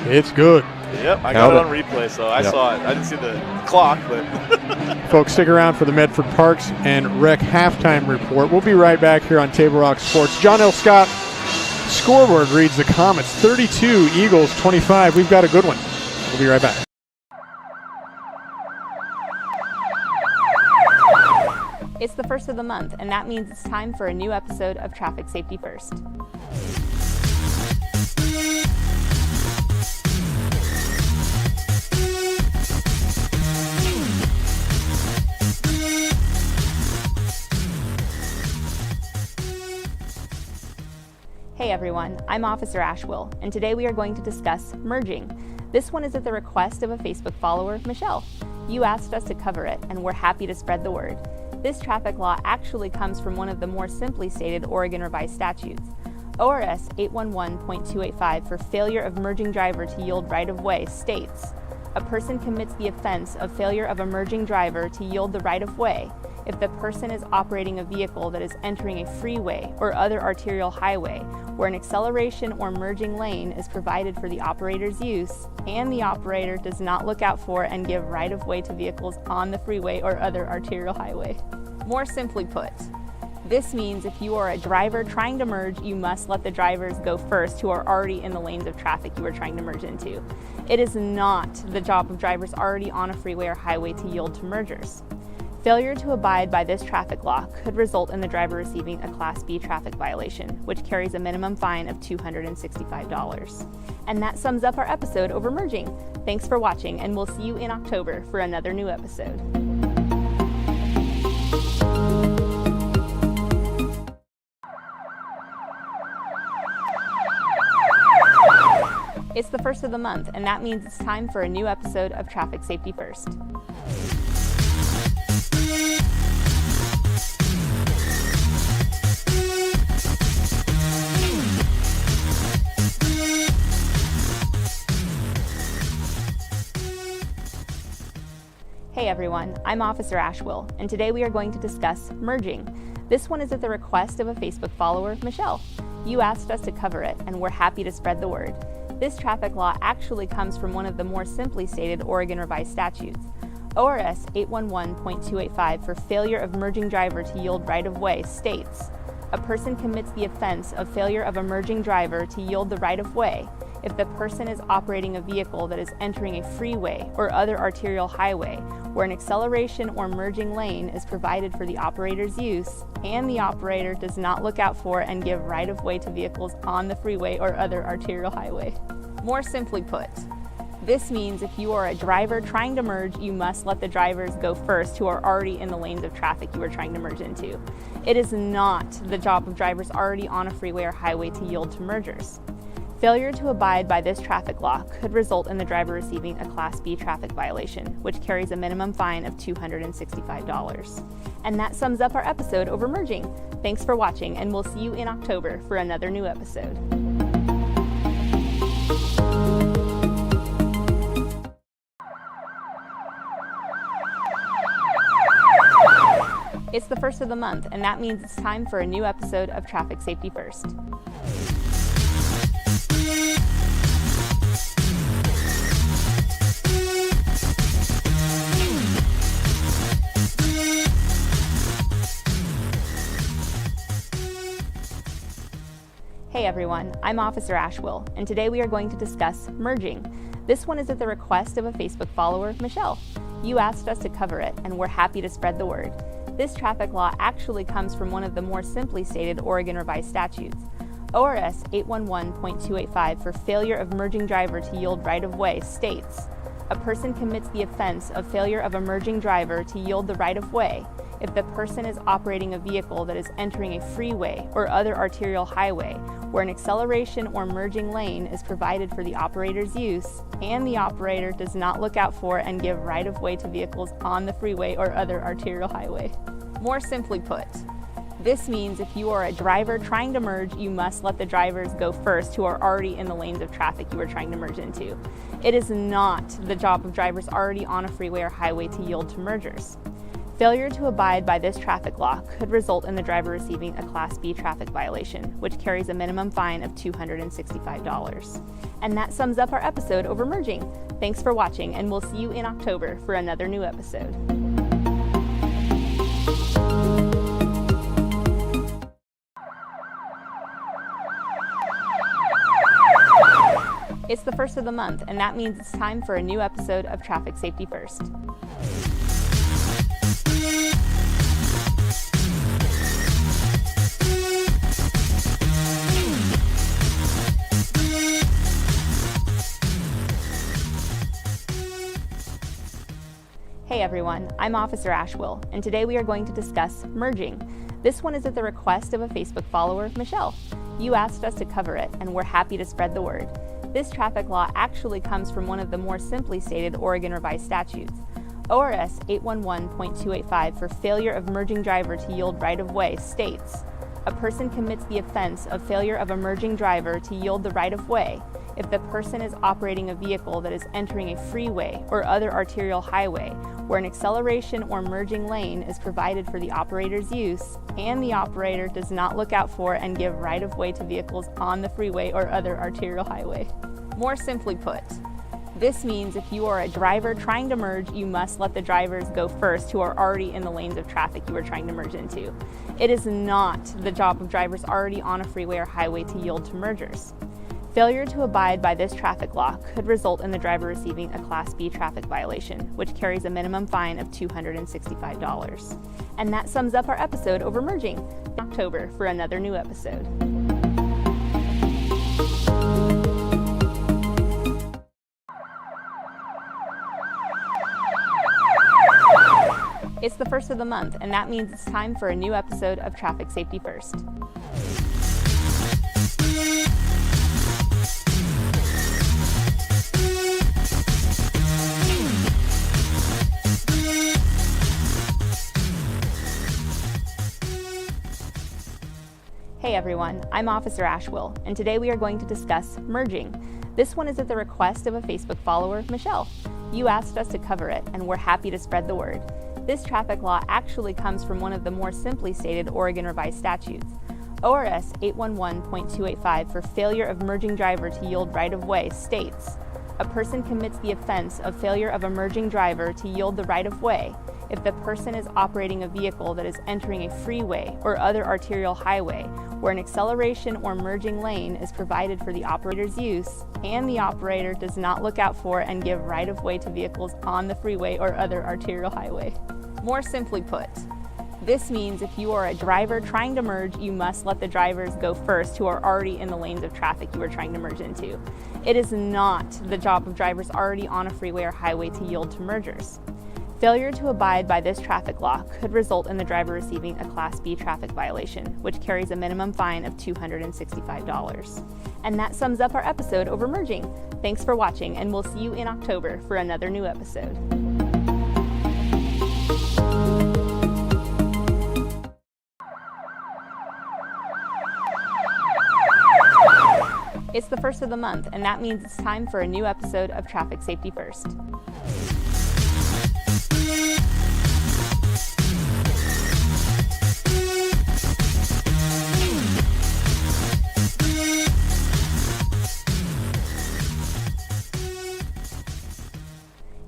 [SPEAKER 1] It's good.
[SPEAKER 4] Yep, I got it on replay, so I saw it. I didn't see the clock, but.
[SPEAKER 1] Folks, stick around for the Medford Parks and Rec halftime report. We'll be right back here on Table Rock Sports. John L. Scott, scoreboard reads the Comets 32, Eagles 25. We've got a good one. We'll be right back.
[SPEAKER 11] It's the first of the month, and that means it's time for a new episode of Traffic Safety First. Hey everyone, I'm Officer Ashwill, and today we are going to discuss merging. This one is at the request of a Facebook follower, Michelle. You asked us to cover it, and we're happy to spread the word. This traffic law actually comes from one of the more simply stated Oregon revised statutes. ORS 811.285 for failure of merging driver to yield right-of-way states, a person commits the offense of failure of a merging driver to yield the right-of-way if the person is operating a vehicle that is entering a freeway or other arterial highway where an acceleration or merging lane is provided for the operator's use and the operator does not look out for and give right-of-way to vehicles on the freeway or other arterial highway. More simply put, this means if you are a driver trying to merge, you must let the drivers go first who are already in the lanes of traffic you are trying to merge into. It is not the job of drivers already on a freeway or highway to yield to mergers. Failure to abide by this traffic law could result in the driver receiving a Class B traffic violation, which carries a minimum fine of $265. And that sums up our episode over merging. Thanks for watching, and we'll see you in October for another new episode. It's the first of the month, and that means it's time for a new episode of Traffic Safety First. Hey everyone, I'm Officer Ashwill, and today we are going to discuss merging. This one is at the request of a Facebook follower, Michelle. You asked us to cover it, and we're happy to spread the word. This traffic law actually comes from one of the more simply stated Oregon revised statutes. ORS 811.285 for failure of merging driver to yield right-of-way states, a person commits the offense of failure of a merging driver to yield the right-of-way if the person is operating a vehicle that is entering a freeway or other arterial highway where an acceleration or merging lane is provided for the operator's use and the operator does not look out for and give right-of-way to vehicles on the freeway or other arterial highway. More simply put, this means if you are a driver trying to merge, you must let the drivers go first who are already in the lanes of traffic you are trying to merge into. It is not the job of drivers already on a freeway or highway to yield to mergers. Failure to abide by this traffic law could result in the driver receiving a Class B traffic violation, which carries a minimum fine of $265. And that sums up our episode over merging. Thanks for watching, and we'll see you in October for another new episode. It's the first of the month, and that means it's time for a new episode of Traffic Safety First. Hey everyone, I'm Officer Ashwill, and today we are going to discuss merging. This one is at the request of a Facebook follower, Michelle. You asked us to cover it, and we're happy to spread the word. This traffic law actually comes from one of the more simply stated Oregon revised statutes. ORS 811.285 for failure of merging driver to yield right-of-way states, a person commits the offense of failure of a merging driver to yield the right-of-way if the person is operating a vehicle that is entering a freeway or other arterial highway where an acceleration or merging lane is provided for the operator's use and the operator does not look out for and give right-of-way to vehicles on the freeway or other arterial highway. More simply put, this means if you are a driver trying to merge, you must let the drivers go first who are already in the lanes of traffic you are trying to merge into. It is not the job of drivers already on a freeway or highway to yield to mergers. Failure to abide by this traffic law could result in the driver receiving a Class B traffic violation, which carries a minimum fine of $265. And that sums up our episode over merging. Thanks for watching, and we'll see you in October for another new episode. It's the first of the month, and that means it's time for a new episode of Traffic Safety First. Hey everyone, I'm Officer Ashwill, and today we are going to discuss merging. This one is at the request of a Facebook follower, Michelle. You asked us to cover it, and we're happy to spread the word. This traffic law actually comes from one of the more simply stated Oregon revised statutes. ORS 811.285 for failure of merging driver to yield right-of-way states, a person commits the offense of failure of a merging driver to yield the right-of-way if the person is operating a vehicle that is entering a freeway or other arterial highway where an acceleration or merging lane is provided for the operator's use and the operator does not look out for and give right-of-way to vehicles on the freeway or other arterial highway. More simply put, this means if you are a driver trying to merge, you must let the drivers go first who are already in the lanes of traffic you are trying to merge into. It is not the job of drivers already on a freeway or highway to yield to mergers. Failure to abide by this traffic law could result in the driver receiving a Class B traffic violation, which carries a minimum fine of $265. And that sums up our episode over merging. October for another new episode. It's the first of the month, and that means it's time for a new episode of Traffic Safety First. Hey everyone, I'm Officer Ashwill, and today we are going to discuss merging. This one is at the request of a Facebook follower, Michelle. You asked us to cover it, and we're happy to spread the word. This traffic law actually comes from one of the more simply stated Oregon revised statutes. ORS 811.285 for failure of merging driver to yield right-of-way states, a person commits the offense of failure of a merging driver to yield the right-of-way if the person is operating a vehicle that is entering a freeway or other arterial highway where an acceleration or merging lane is provided for the operator's use and the operator does not look out for and give right-of-way to vehicles on the freeway or other arterial highway. More simply put, this means if you are a driver trying to merge, you must let the drivers go first who are already in the lanes of traffic you are trying to merge into. It is not the job of drivers already on a freeway or highway to yield to mergers. Failure to abide by this traffic law could result in the driver receiving a Class B traffic violation, which carries a minimum fine of $265. And that sums up our episode over merging. Thanks for watching, and we'll see you in October for another new episode. It's the first of the month, and that means it's time for a new episode of Traffic Safety First.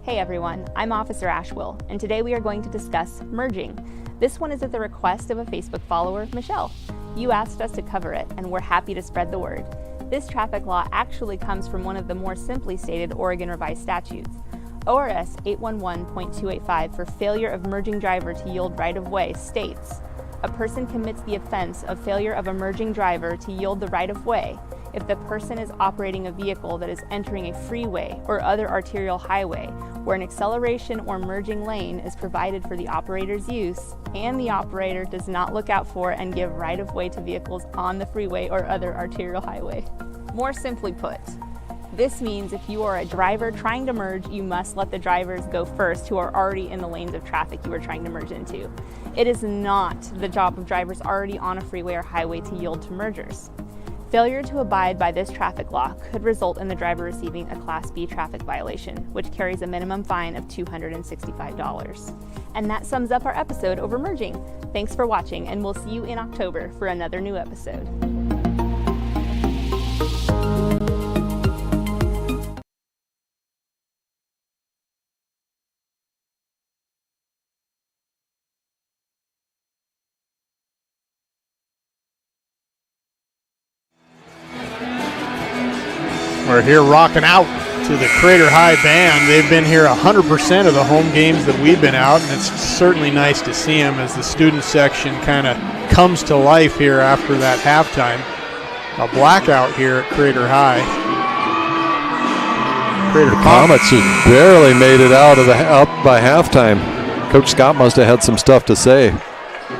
[SPEAKER 11] Hey everyone, I'm Officer Ashwill, and today we are going to discuss merging. This one is at the request of a Facebook follower, Michelle. You asked us to cover it, and we're happy to spread the word. This traffic law actually comes from one of the more simply stated Oregon revised statutes. ORS 811.285 for failure of merging driver to yield right-of-way states, a person commits the offense of failure of a merging driver to yield the right-of-way if the person is operating a vehicle that is entering a freeway or other arterial highway where an acceleration or merging lane is provided for the operator's use and the operator does not look out for and give right-of-way to vehicles on the freeway or other arterial highway. More simply put, this means if you are a driver trying to merge, you must let the drivers go first who are already in the lanes of traffic you are trying to merge into. It is not the job of drivers already on a freeway or highway to yield to mergers. Failure to abide by this traffic law could result in the driver receiving a Class B traffic violation, which carries a minimum fine of $265. And that sums up our episode over merging. Thanks for watching, and we'll see you in October for another new episode.
[SPEAKER 1] We're here rocking out to the Crater High Band. They've been here 100% of the home games that we've been out, and it's certainly nice to see them as the student section kind of comes to life here after that halftime. A blackout here at Crater High.
[SPEAKER 2] Crater Comets just barely made it out of up by halftime. Coach Scott must have had some stuff to say.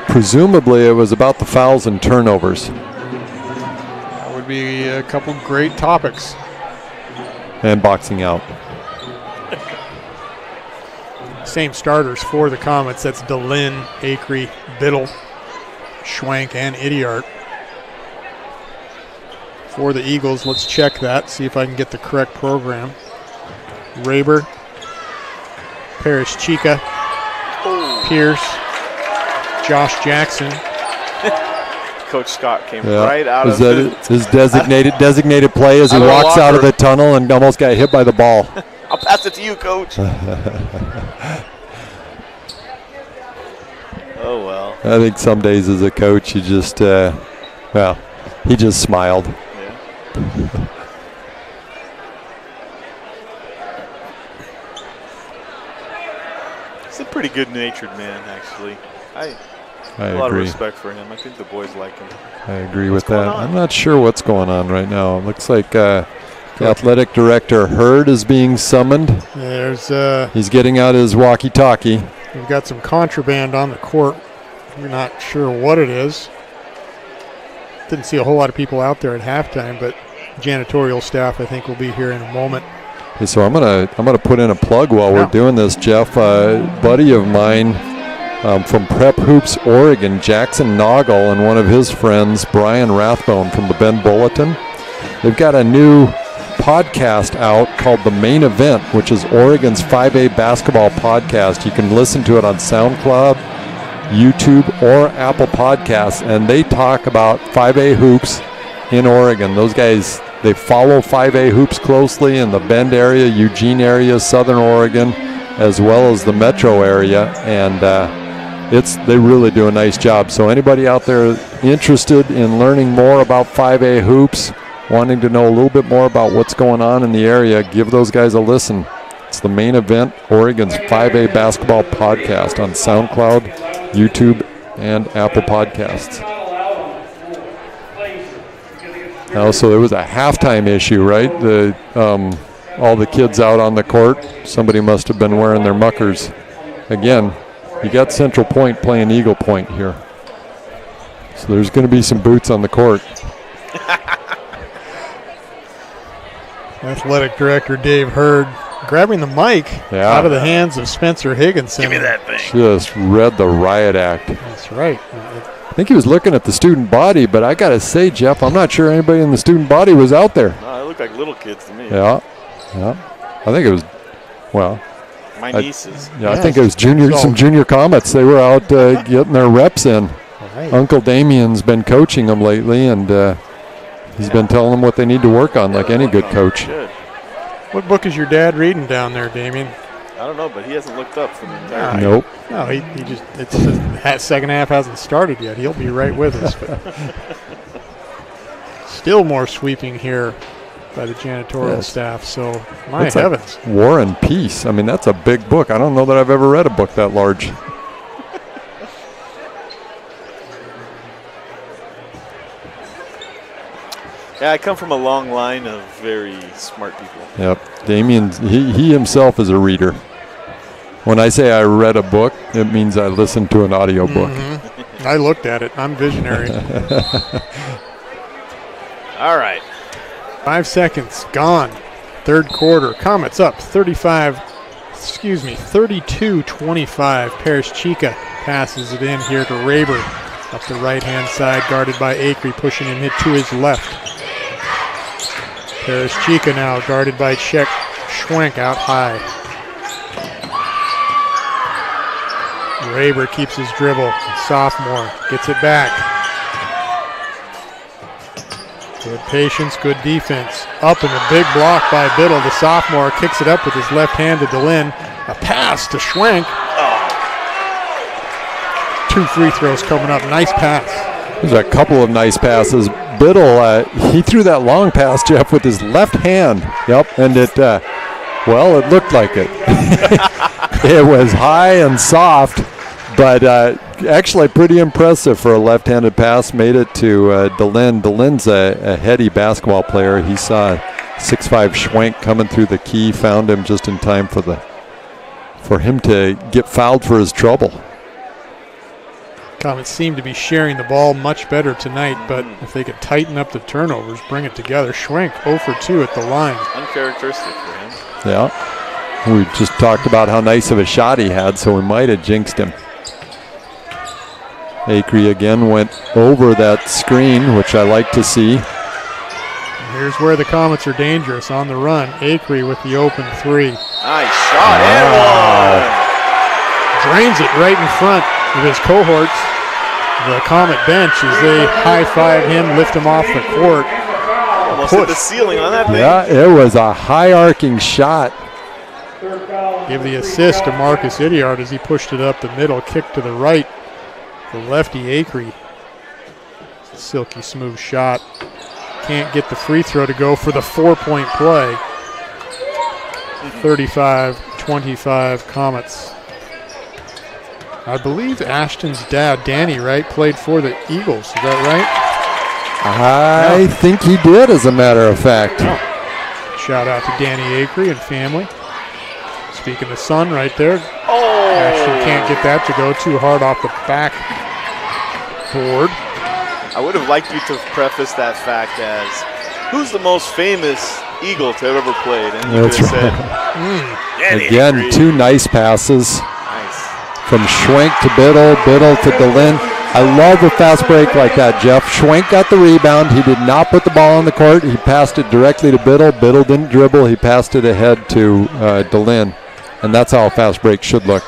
[SPEAKER 2] Presumably it was about the fouls and turnovers.
[SPEAKER 1] That would be a couple great topics.
[SPEAKER 2] And boxing out.
[SPEAKER 1] Same starters for the Comets. That's DeLynn, Acree, Biddle, Schwank, and Idiart. For the Eagles, let's check that, see if I can get the correct program. Raber, Parrish Chica, Pierce, Josh Jackson.
[SPEAKER 4] Coach Scott came right out of
[SPEAKER 2] his designated play as he walks out of the tunnel and almost got hit by the ball.
[SPEAKER 4] I'll pass it to you, Coach. Oh, well.
[SPEAKER 2] I think some days as a coach, you just, he just smiled.
[SPEAKER 4] Yeah. He's a pretty good-natured man, actually. I a lot
[SPEAKER 2] agree.
[SPEAKER 4] of respect for him. I think the boys like him.
[SPEAKER 2] I agree with that. I'm not sure what's going on right now. It looks like the athletic director Hurd is being summoned. He's getting out his walkie-talkie.
[SPEAKER 1] We've got some contraband on the court. We're not sure what it is. Didn't see a whole lot of people out there at halftime, but janitorial staff I think will be here in a moment.
[SPEAKER 2] Okay, so I'm gonna put in a plug while we're doing this, Jeff. A buddy of mine from Prep Hoops, Oregon, Jackson Noggle, and one of his friends, Brian Rathbone from the Bend Bulletin. They've got a new podcast out called The Main Event, which is Oregon's 5A basketball podcast. You can listen to it on SoundCloud, YouTube, or Apple Podcasts, and they talk about 5A hoops in Oregon. Those guys, they follow 5A hoops closely in the Bend area, Eugene area, Southern Oregon, as well as the metro area, and they really do a nice job. So anybody out there interested in learning more about 5A hoops, wanting to know a little bit more about what's going on in the area, give those guys a listen. It's The Main Event, Oregon's 5A basketball podcast on SoundCloud, YouTube, and Apple Podcasts. So it was a halftime issue, right? All the kids out on the court, somebody must have been wearing their muckers. again, you got Central Point playing Eagle Point here. So there's going to be some boots on the court.
[SPEAKER 1] Athletic Director Dave Hurd grabbing the mic out of the hands of Spencer Higginson.
[SPEAKER 4] Give me that thing.
[SPEAKER 2] Just read the riot act.
[SPEAKER 1] That's right.
[SPEAKER 2] I think he was looking at the student body, but I got to say, Jeff, I'm not sure anybody in the student body was out there.
[SPEAKER 4] No, they look like little kids to me.
[SPEAKER 2] Yeah. I think it was, well.
[SPEAKER 4] My nieces.
[SPEAKER 2] I think it was some junior Comets. They were out getting their reps in.
[SPEAKER 1] Right.
[SPEAKER 2] Uncle Damien's been coaching them lately, and he's been telling them what they need to work on, like any good coach.
[SPEAKER 1] What book is your dad reading down there, Damien?
[SPEAKER 4] I don't know, but he hasn't looked up for the entire
[SPEAKER 1] time.
[SPEAKER 2] Nope.
[SPEAKER 1] No, he just, it's the second half hasn't started yet. He'll be right with us. But still more sweeping here by the janitorial staff. So, my heavens.
[SPEAKER 2] War and Peace. I mean, that's a big book. I don't know that I've ever read a book that large.
[SPEAKER 4] Yeah, I come from a long line of very smart people.
[SPEAKER 2] Yep. Damien, he himself is a reader. When I say I read a book, it means I listened to an audio book.
[SPEAKER 1] Mm-hmm. I looked at it. I'm visionary.
[SPEAKER 4] All right.
[SPEAKER 1] 5 seconds gone. Third quarter. Comets up 32-25. Paris Chica passes it in here to Raber. Up the right-hand side, guarded by Acree, pushing him to his left. Paris Chica now guarded by Schwenk out high. Raber keeps his dribble. Sophomore gets it back. Good patience, good defense. Up in a big block by Biddle. The sophomore kicks it up with his left hand to DeLynn. A pass to Schwenk. 2 free throws coming up. Nice pass.
[SPEAKER 2] There's a couple of nice passes. Biddle, he threw that long pass, Jeff, with his left hand. Yep, and it looked like it. It was high and soft, but actually pretty impressive for a left-handed pass. Made it to DeLynn. DeLynn's a heady basketball player. He saw 6'5" Schwenk coming through the key, found him just in time for him to get fouled for his trouble.
[SPEAKER 1] Comets seem to be sharing the ball much better tonight, but if they could tighten up the turnovers, bring it together. Schwenk 0 for 2 at the line.
[SPEAKER 4] Uncharacteristic for him.
[SPEAKER 2] Yeah. We just talked about how nice of a shot he had, so we might have jinxed him. Acree again went over that screen, which I like to see.
[SPEAKER 1] Here's where the Comets are dangerous on the run. Acree with the open 3.
[SPEAKER 4] Nice shot, and one.
[SPEAKER 1] Drains it right in front of his cohorts. The Comet bench as they high-five him, lift him off the court.
[SPEAKER 4] Almost hit the ceiling on that thing.
[SPEAKER 2] Yeah, it was a high-arcing shot.
[SPEAKER 1] Give the assist to Marcus Idiart as he pushed it up the middle, kick to the right. The lefty Acree. Silky smooth shot. Can't get the free throw to go for the 4-point play. 35-25 Comets. I believe Ashton's dad, Danny, right, played for the Eagles. Is that right?
[SPEAKER 2] I think he did, as a matter of fact.
[SPEAKER 1] Oh. Shout out to Danny Acree and family. Speaking of son right there.
[SPEAKER 4] Oh!
[SPEAKER 1] Ashton can't get that to go too hard off the back board.
[SPEAKER 4] I would have liked you to preface that fact as, who's the most famous Eagle to have ever played? And you could have said,
[SPEAKER 2] Again,
[SPEAKER 4] Acree.
[SPEAKER 2] 2 nice passes.
[SPEAKER 4] Nice.
[SPEAKER 2] From Schwenk to Biddle, Biddle to DeLynn. I love a fast break like that, Jeff. Schwenk got the rebound. He did not put the ball on the court. He passed it directly to Biddle. Biddle didn't dribble. He passed it ahead to DeLynn. And that's how a fast break should look.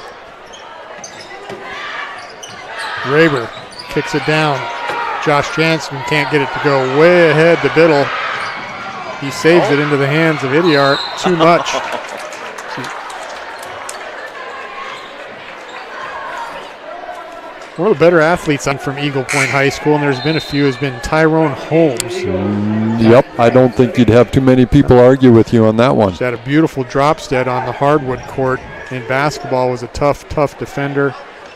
[SPEAKER 1] Raber kicks it down. Josh Jansen can't get it to go way ahead to Biddle. He saves it into the hands of Idiart. Too much. One of the better athletes from Eagle Point High School, and there's been a few, has been Tyrone Holmes.
[SPEAKER 2] Yep, I don't think you'd have too many people argue with you on that one.
[SPEAKER 1] He's had a beautiful drop stead on the hardwood court. In basketball, was a tough defender.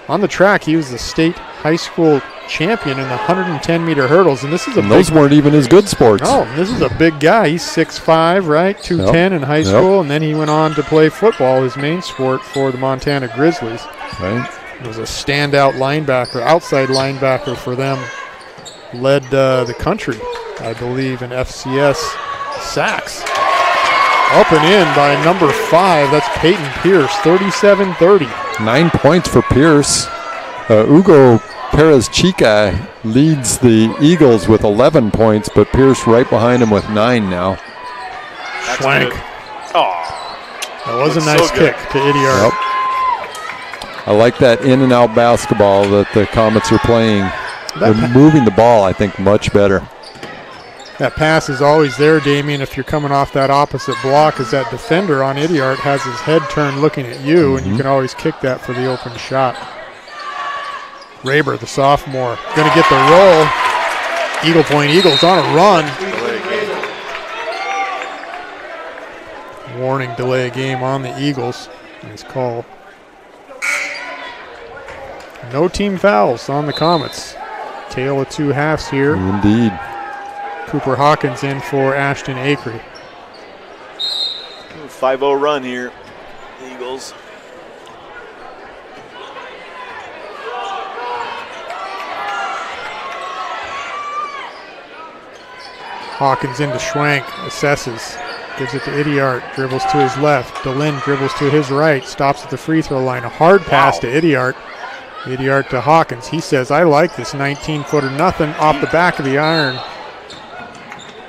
[SPEAKER 1] On the track, he was the state high school champion in the 110-meter hurdles, and this is
[SPEAKER 2] those weren't even his good sports.
[SPEAKER 1] No, this is a big guy. He's 6'5", right, 210 in high school, and then he went on to play football, his main sport, for the Montana Grizzlies.
[SPEAKER 2] Right.
[SPEAKER 1] Was a standout linebacker, outside linebacker for them. Led the country, I believe, in FCS sacks. Up and in by number 5. That's Peyton Pierce, 37-30.
[SPEAKER 2] 9 points for Pierce. Hugo Perez Chica leads the Eagles with 11 points, but Pierce right behind him with 9 now.
[SPEAKER 1] Schwank.
[SPEAKER 4] Oh,
[SPEAKER 1] that was a nice kick to Idiart.
[SPEAKER 2] Yep. I like that in and out basketball that the Comets are playing. They're moving the ball, I think, much better.
[SPEAKER 1] That pass is always there, Damien, if you're coming off that opposite block, as that defender on Idiart has his head turned looking at you, and you can always kick that for the open shot. Raber, the sophomore, going to get the roll. Eagle Point Eagles on a run. Warning, delay game on the Eagles. Nice call. No team fouls on the Comets. Tale of two halves here.
[SPEAKER 2] Indeed.
[SPEAKER 1] Cooper Hawkins in for Ashton Acree.
[SPEAKER 4] 5-0 run here, Eagles.
[SPEAKER 1] Hawkins into Schwank, assesses, gives it to Idiart, dribbles to his left. DeLynn dribbles to his right, stops at the free throw line. A hard pass to Idiart. Idiart to Hawkins. He says, I like this 19-footer, nothing off the back of the iron.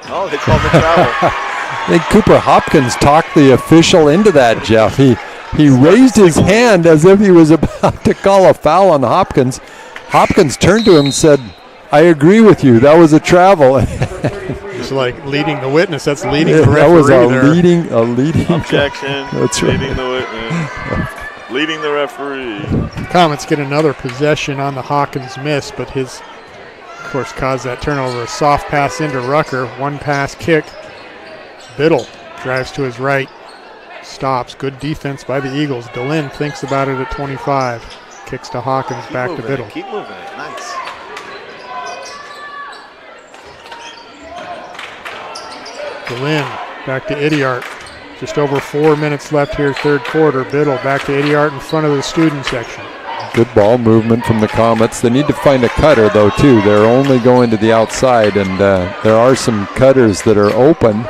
[SPEAKER 4] Oh, they called the travel.
[SPEAKER 2] I think Cooper Hopkins talked the official into that, Jeff. He raised his hand as if he was about to call a foul on Hopkins. Hopkins turned to him and said, I agree with you. That was a travel.
[SPEAKER 1] It's like leading the witness. That's leading the referee.
[SPEAKER 2] That was a
[SPEAKER 1] there.
[SPEAKER 2] leading
[SPEAKER 4] objection.
[SPEAKER 2] That's
[SPEAKER 4] leading
[SPEAKER 2] right.
[SPEAKER 4] the witness. Leading the referee.
[SPEAKER 1] Comets get another possession on the Hawkins miss, but his, of course, caused that turnover. A soft pass into Rucker. One pass kick. Biddle drives to his right. Stops. Good defense by the Eagles. DeLynn thinks about it at 25. Kicks to Hawkins, back to Biddle.
[SPEAKER 4] Keep moving it. Nice.
[SPEAKER 1] DeLynn back to Idiart. Just over 4 minutes left here, third quarter. Biddle back to Idiart in front of the student section.
[SPEAKER 2] Good ball movement from the Comets. They need to find a cutter, though, too. They're only going to the outside, and there are some cutters that are open.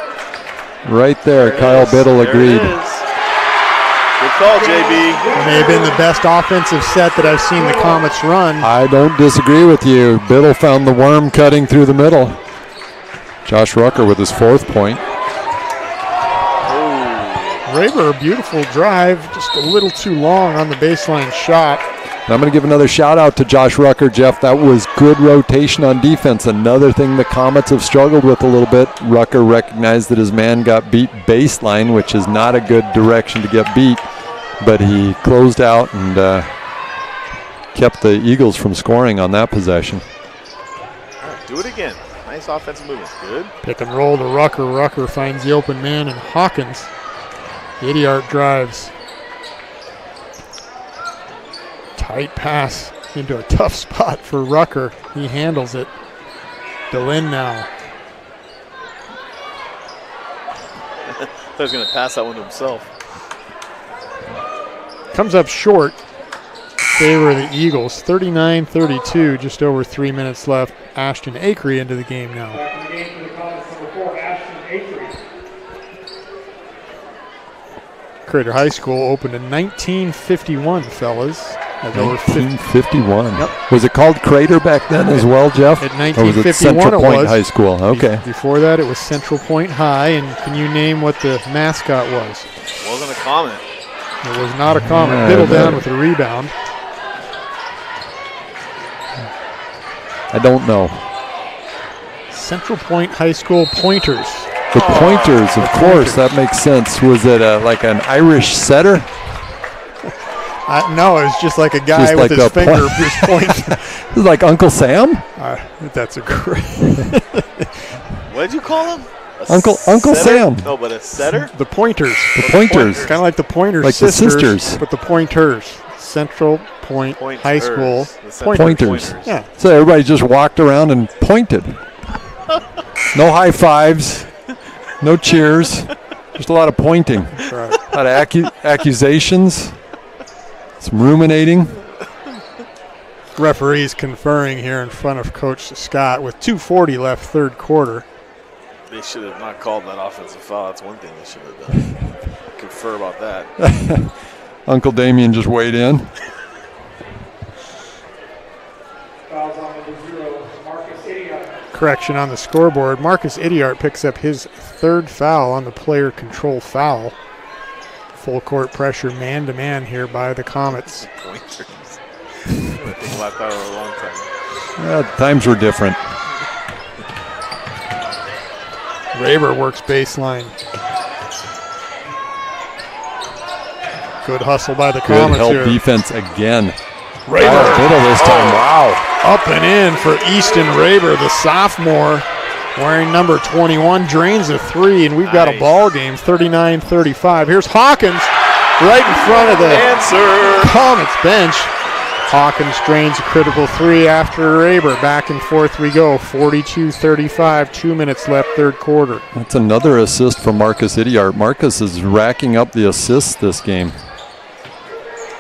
[SPEAKER 2] Right there, Kyle Biddle agreed.
[SPEAKER 4] Good call, JB.
[SPEAKER 1] It may have been the best offensive set that I've seen the Comets run.
[SPEAKER 2] I don't disagree with you. Biddle found the worm cutting through the middle. Josh Rucker with his 4th point.
[SPEAKER 1] Raber, a beautiful drive, just a little too long on the baseline shot.
[SPEAKER 2] And I'm going to give another shout out to Josh Rucker, Jeff. That was good rotation on defense. Another thing the Comets have struggled with a little bit. Rucker recognized that his man got beat baseline, which is not a good direction to get beat. But he closed out and kept the Eagles from scoring on that possession.
[SPEAKER 4] All right, do it again. Nice offensive movement. Good.
[SPEAKER 1] Pick and roll to Rucker. Rucker finds the open man, and Hawkins. Idiart drives. Tight pass into a tough spot for Rucker. He handles it. DeLynn now.
[SPEAKER 4] I was going to pass that one to himself.
[SPEAKER 1] Comes up short. Favor of the Eagles. 39-32, just over 3 minutes left. Ashton Acree into the game now.
[SPEAKER 3] Back in the game for the Comets, number 4, Ashton Acree.
[SPEAKER 1] Crater High School opened in 1951, fellas.
[SPEAKER 2] 1951.
[SPEAKER 1] Yep.
[SPEAKER 2] Was it called Crater back then as well, Jeff?
[SPEAKER 1] At
[SPEAKER 2] or was it
[SPEAKER 1] 1951
[SPEAKER 2] Central
[SPEAKER 1] it
[SPEAKER 2] Point
[SPEAKER 1] was.
[SPEAKER 2] High School? Okay.
[SPEAKER 1] Before that, it was Central Point High. And can you name what the mascot was?
[SPEAKER 4] Wasn't a Comet.
[SPEAKER 1] It was not a Comet. Biddle down with a rebound.
[SPEAKER 2] I don't know.
[SPEAKER 1] Central Point High School Pointers.
[SPEAKER 2] The Pointers, of course. That makes sense. Was it like an Irish setter?
[SPEAKER 1] No, it was just like a guy
[SPEAKER 2] Just
[SPEAKER 1] with
[SPEAKER 2] like
[SPEAKER 1] his finger
[SPEAKER 2] point.
[SPEAKER 1] just pointing.
[SPEAKER 2] It was like Uncle Sam?
[SPEAKER 1] That's a great.
[SPEAKER 4] What did you call him?
[SPEAKER 2] Uncle
[SPEAKER 4] setter?
[SPEAKER 2] Sam.
[SPEAKER 4] No, but a setter?
[SPEAKER 1] The Pointers.
[SPEAKER 2] The Pointers.
[SPEAKER 1] Kind of like the Pointers
[SPEAKER 2] Like the sisters.
[SPEAKER 1] But the Pointers. Central Point High School
[SPEAKER 2] Pointers.
[SPEAKER 1] Yeah.
[SPEAKER 2] So everybody just walked around and pointed. No high fives. No cheers. Just a lot of pointing.
[SPEAKER 1] Right.
[SPEAKER 2] A lot of accusations. some ruminating.
[SPEAKER 1] Referees conferring here in front of Coach Scott with 2:40 left, third quarter.
[SPEAKER 4] They should have not called that offensive foul. That's one thing they should have done. Confer about that.
[SPEAKER 2] Uncle Damien just weighed in.
[SPEAKER 3] Fouls on number 0, Marcus Idiot.
[SPEAKER 1] Correction on the scoreboard. Marcus Idiart picks up his third foul on the player control foul. Full court pressure, man-to-man here by the Comets.
[SPEAKER 4] Pointers. I think about that for a long time.
[SPEAKER 2] Times were different.
[SPEAKER 1] Raber works baseline. Good hustle by the
[SPEAKER 2] Good
[SPEAKER 1] Comets
[SPEAKER 2] help
[SPEAKER 1] here.
[SPEAKER 2] defense again.
[SPEAKER 1] Raber.
[SPEAKER 2] Biddle this time. Wow.
[SPEAKER 1] Up and in for Easton Raber, the sophomore, wearing number 21, drains a three, and we've got a ball game, 39-35. Here's Hawkins right in front of the Comets bench. Hawkins drains a critical three after Raber. Back and forth we go, 42-35, 2 minutes left, third quarter.
[SPEAKER 2] That's another assist for Marcus Idiart. Marcus is racking up the assists this game.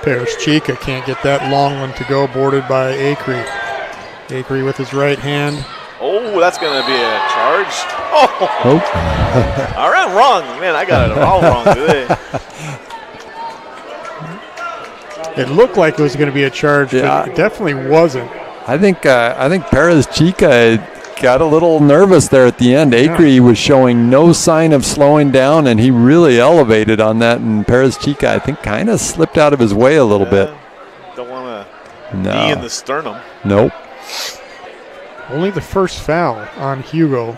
[SPEAKER 1] Paris Chica can't get that long one to go, boarded by Acree. Acree with his right hand.
[SPEAKER 4] Oh, that's going to be a charge. Oh. All right, wrong. Man, I got it all wrong today.
[SPEAKER 1] It looked like it was going to be a charge, but it definitely wasn't.
[SPEAKER 2] I think Paris Chica got a little nervous there at the end. Acree was showing no sign of slowing down, and he really elevated on that. And Paris Chica, I think, kind of slipped out of his way a little bit.
[SPEAKER 4] Don't want to be in the sternum.
[SPEAKER 2] Nope.
[SPEAKER 1] Only the first foul on Hugo.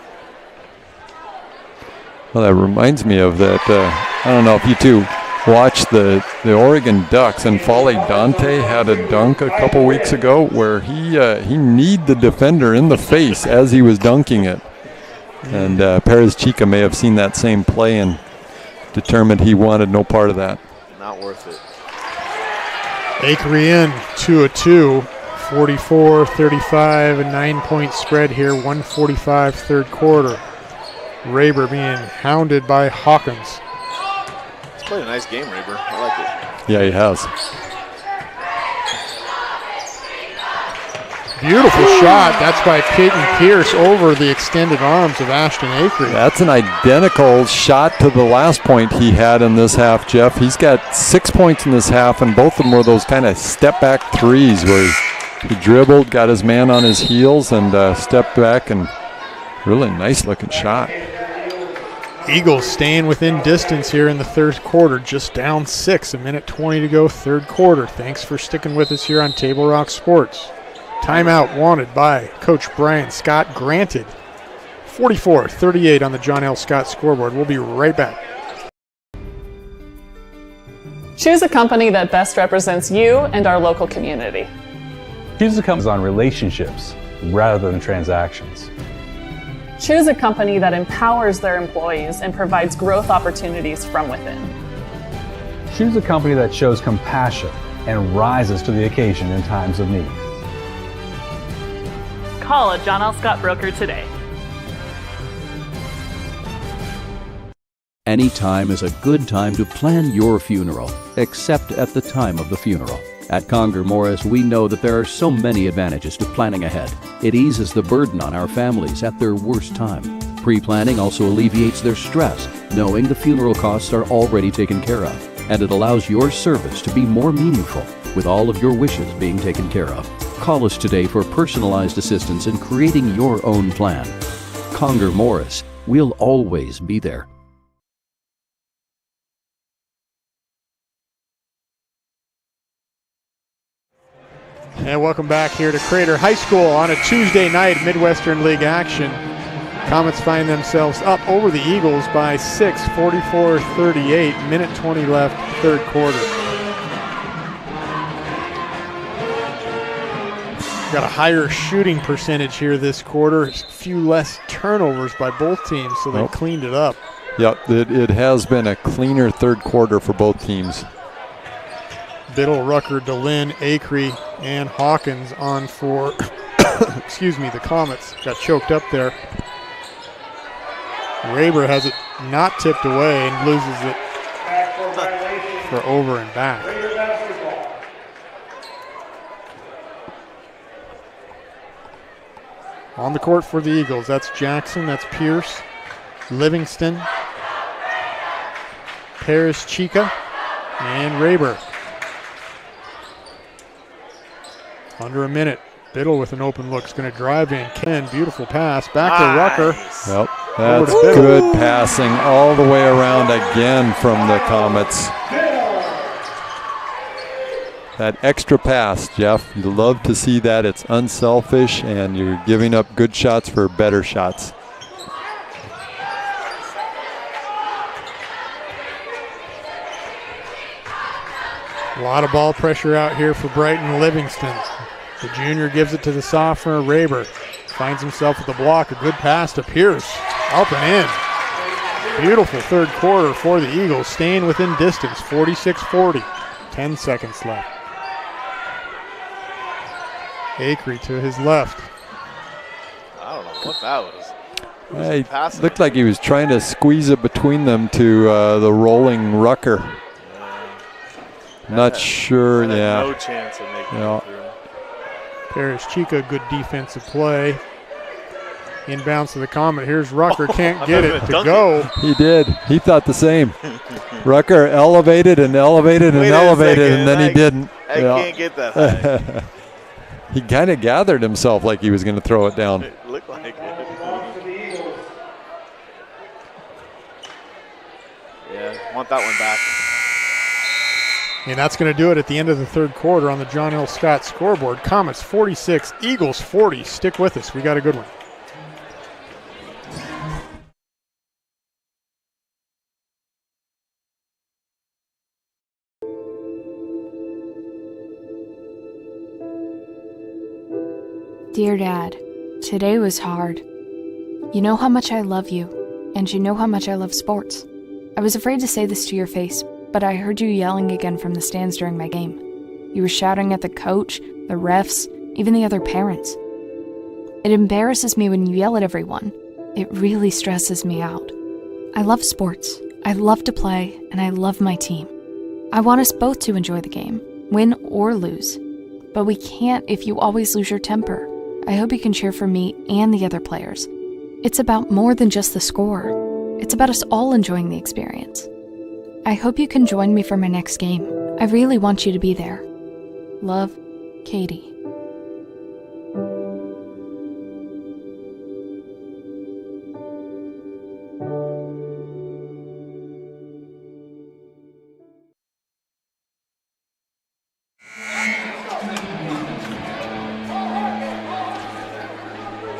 [SPEAKER 2] Well, that reminds me of that. I don't know if you two watched the Oregon Ducks, and Fale Dante had a dunk a couple weeks ago where he kneed the defender in the face as he was dunking it. And Paris Chica may have seen that same play and determined he wanted no part of that.
[SPEAKER 4] Not worth it.
[SPEAKER 1] Acree in, 2-2, 44-35, a 9-point spread here, 1:45 third quarter. Raber being hounded by Hawkins.
[SPEAKER 4] He's played a nice game, Raber. I like it.
[SPEAKER 2] Yeah, he has.
[SPEAKER 1] Beautiful shot. That's by Peyton Pierce over the extended arms of Ashton Acree.
[SPEAKER 2] That's an identical shot to the last point he had in this half, Jeff. He's got 6 points in this half, and both of them were those kind of step-back threes where he dribbled, got his man on his heels, and stepped back, and really nice-looking shot.
[SPEAKER 1] Eagles staying within distance here in the third quarter, just down 6, a minute 20 to go, third quarter. Thanks for sticking with us here on Table Rock Sports. Timeout wanted by Coach Brian Scott, granted. 44-38 on the John L. Scott scoreboard. We'll be right back.
[SPEAKER 12] Choose a company that best represents you and our local community.
[SPEAKER 13] Choose a company on relationships rather than transactions.
[SPEAKER 12] Choose a company that empowers their employees and provides growth opportunities from within.
[SPEAKER 13] Choose a company that shows compassion and rises to the occasion in times of need.
[SPEAKER 12] Call a John L. Scott broker today.
[SPEAKER 5] Any time is a good time to plan your funeral, except at the time of the funeral. At Conger Morris, we know that there are so many advantages to planning ahead. It eases the burden on our families at their worst time. Pre-planning also alleviates their stress, knowing the funeral costs are already taken care of. And it allows your service to be more meaningful, with all of your wishes being taken care of. Call us today for personalized assistance in creating your own plan. Conger Morris, we'll always be there.
[SPEAKER 1] And welcome back here to Crater High School on a Tuesday night Midwestern League action. Comets find themselves up over the Eagles by 6, 44-38, minute 20 left, third quarter. Got a higher shooting percentage here this quarter. A few less turnovers by both teams, so they cleaned it up.
[SPEAKER 2] Yep, it has been a cleaner third quarter for both teams.
[SPEAKER 1] Biddle, Rucker, DeLynn, Acree, and Hawkins on for, excuse me, the Comets. Got choked up there. Raber has it not tipped away and loses it for over and back. On the court for the Eagles, that's Jackson, that's Pierce, Livingston, Paris Chica, and Rayber. Under a minute. Biddle with an open look is going to drive in. Ken, beautiful pass. Back to Rucker.
[SPEAKER 2] Yep, that's good passing all the way around again from the Comets. That extra pass, Jeff, you love to see that. It's unselfish, and you're giving up good shots for better shots.
[SPEAKER 1] A lot of ball pressure out here for Brighton Livingston. The junior gives it to the sophomore, Rayber. Finds himself with the block. A good pass to Pierce. Up and in. Beautiful third quarter for the Eagles, staying within distance, 46-40. 10 seconds left. Acree to his left.
[SPEAKER 4] I don't know what that was.
[SPEAKER 2] It looked like he was trying to squeeze it between them to the rolling Rucker. Not sure, yeah.
[SPEAKER 4] No chance of making it through.
[SPEAKER 1] Paris Chica, good defensive play. Inbounds to the Comet. Here's Rucker, can't get it to go.
[SPEAKER 2] He did. He thought the same. Rucker elevated and elevated and elevated, and then he didn't.
[SPEAKER 4] I can't get that high.
[SPEAKER 2] He kind of gathered himself like he was going to throw it down.
[SPEAKER 4] It looked like it. Yeah, want that one back.
[SPEAKER 1] And that's going to do it at the end of the third quarter on the John L. Scott scoreboard. Comets 46, Eagles 40. Stick with us. We got a good one.
[SPEAKER 14] Dear Dad, today was hard. You know how much I love you, and you know how much I love sports. I was afraid to say this to your face, but I heard you yelling again from the stands during my game. You were shouting at the coach, the refs, even the other parents. It embarrasses me when you yell at everyone. It really stresses me out. I love sports, I love to play, and I love my team. I want us both to enjoy the game, win or lose. But we can't if you always lose your temper. I hope you can cheer for me and the other players. It's about more than just the score. It's about us all enjoying the experience. I hope you can join me for my next game. I really want you to be there. Love, Katie.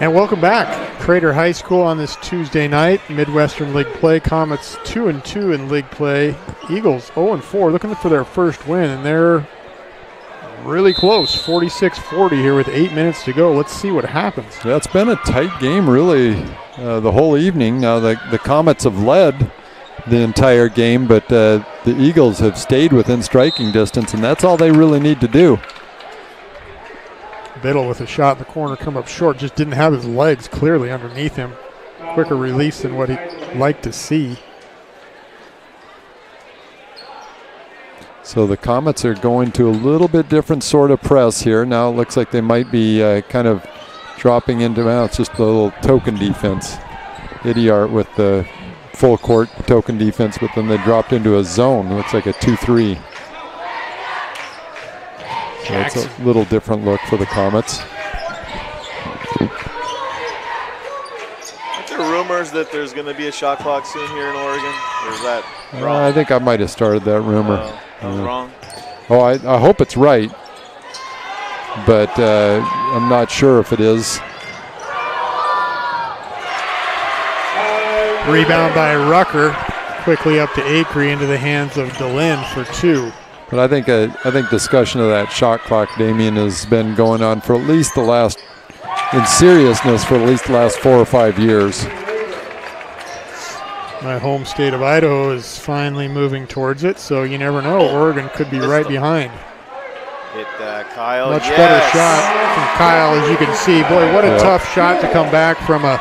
[SPEAKER 1] And welcome back. Crater High School on this Tuesday night. Midwestern League play. Comets 2-2 in league play. Eagles 0-4, looking for their first win, and they're really close. 46-40 here with 8 minutes to go. Let's see what happens.
[SPEAKER 2] Yeah, it's been a tight game really the whole evening. Now the Comets have led the entire game, but the Eagles have stayed within striking distance, and that's all they really need to do.
[SPEAKER 1] Biddle with a shot in the corner, come up short, just didn't have his legs clearly underneath him. Quicker release than what he'd like to see.
[SPEAKER 2] So the Comets are going to a little bit different sort of press here. Now it looks like they might be kind of dropping into, well, it's just a little token defense. Idiart with the full court token defense, but then they dropped into a zone. It looks like a 2-3. So it's a little different look for the Comets.
[SPEAKER 4] Aren't there rumors that there's going to be a shot clock soon here in Oregon? Or is that wrong?
[SPEAKER 2] I think I might have started that rumor.
[SPEAKER 4] I was wrong.
[SPEAKER 2] Oh, I hope it's right, but I'm not sure if it is.
[SPEAKER 1] Rebound by Rucker, quickly up to Acree into the hands of Delenn for two.
[SPEAKER 2] But I think discussion of that shot clock, Damien, has been going on for at least in seriousness, for at least the last 4 or 5 years.
[SPEAKER 1] My home state of Idaho is finally moving towards it, so you never know. Oregon could be right behind.
[SPEAKER 4] Hit Kyle.
[SPEAKER 1] Much better shot from Kyle, as you can see. Boy, what a tough shot to come back from a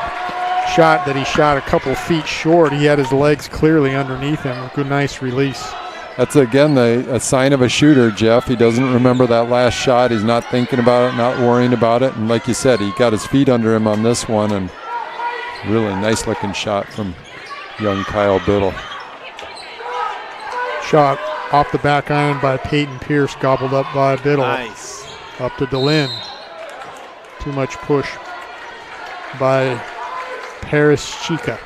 [SPEAKER 1] shot that he shot a couple feet short. He had his legs clearly underneath him. A good, nice release.
[SPEAKER 2] That's, again, a sign of a shooter, Jeff. He doesn't remember that last shot. He's not thinking about it, not worrying about it. And like you said, he got his feet under him on this one, and really nice-looking shot from young Kyle Biddle.
[SPEAKER 1] Shot off the back iron by Peyton Pierce, gobbled up by Biddle.
[SPEAKER 4] Nice.
[SPEAKER 1] Up to DeLynn. Too much push by Paris Chica.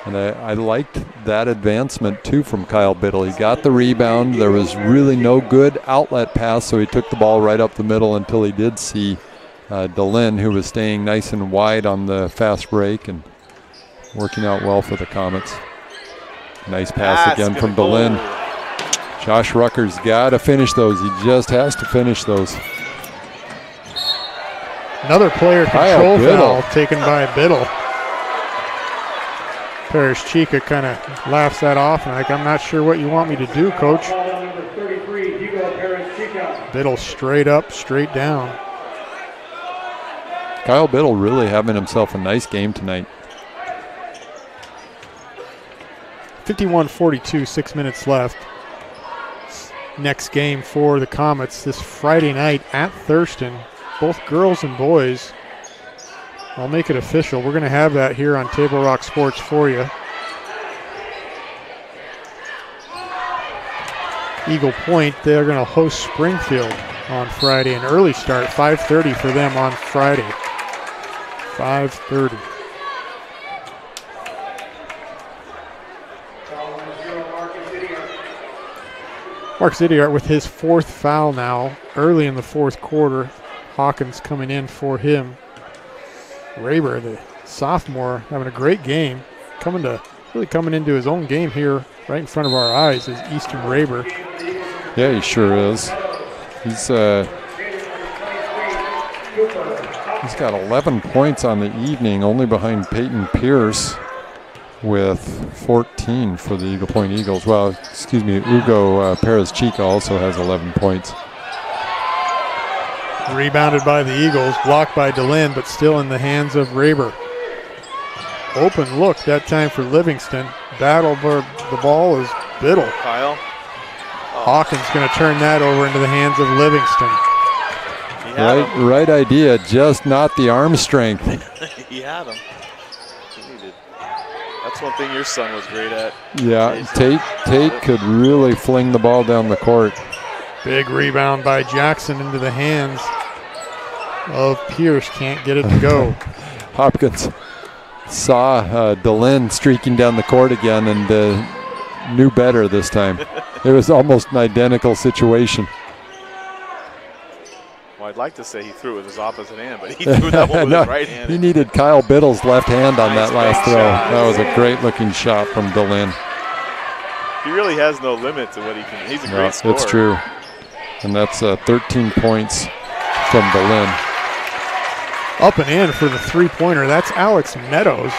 [SPEAKER 2] And I liked that advancement, too, from Kyle Biddle. He got the rebound. There was really no good outlet pass, so he took the ball right up the middle until he did see DeLynn, who was staying nice and wide on the fast break and working out well for the Comets. Nice pass again from DeLynn. Josh Rucker's got to finish those. He just has to finish those.
[SPEAKER 1] Another player control foul taken by Biddle. Paris Chica kind of laughs that off, and like, I'm not sure what you want me to do, coach. Biddle straight up, straight down.
[SPEAKER 2] Kyle Biddle really having himself a nice game tonight.
[SPEAKER 1] 51-42, 6 minutes left. Next game for the Comets this Friday night at Thurston. Both girls and boys. I'll make it official. We're going to have that here on Table Rock Sports for you. Eagle Point, they're going to host Springfield on Friday. An early start, 5:30 for them on Friday. 5:30. Mark Zidiart with his fourth foul now, early in the fourth quarter. Hawkins coming in for him. Raber, the sophomore, having a great game, really coming into his own game here, right in front of our eyes, is Easton Raber.
[SPEAKER 2] Yeah, he sure is. He's got 11 points on the evening, only behind Peyton Pierce with 14 for the Eagle Point Eagles. Well, excuse me, Ugo Perez Chica also has 11 points.
[SPEAKER 1] Rebounded by the Eagles, blocked by DeLynn, but still in the hands of Raber. Open look that time for Livingston. Battle for the ball is Biddle.
[SPEAKER 4] Kyle.
[SPEAKER 1] Hawkins going to turn that over into the hands of Livingston.
[SPEAKER 2] Right idea, just not the arm strength.
[SPEAKER 4] He had him. That's one thing your son was great at.
[SPEAKER 2] Yeah, Tate could really fling the ball down the court.
[SPEAKER 1] Big rebound by Jackson into the hands of Pierce. Can't get it to go.
[SPEAKER 2] Hopkins saw DeLynn streaking down the court again and knew better this time. It was almost an identical situation.
[SPEAKER 4] Well, I'd like to say he threw it with his opposite hand, but he threw that one with his right hand.
[SPEAKER 2] He needed Kyle Biddle's left hand on that last throw. That was a great-looking shot from DeLynn.
[SPEAKER 4] He really has no limit to what he can. He's a great scorer.
[SPEAKER 2] It's true. And that's 13 points from DeLynn.
[SPEAKER 1] Up and in for the three-pointer. That's Alex Meadows,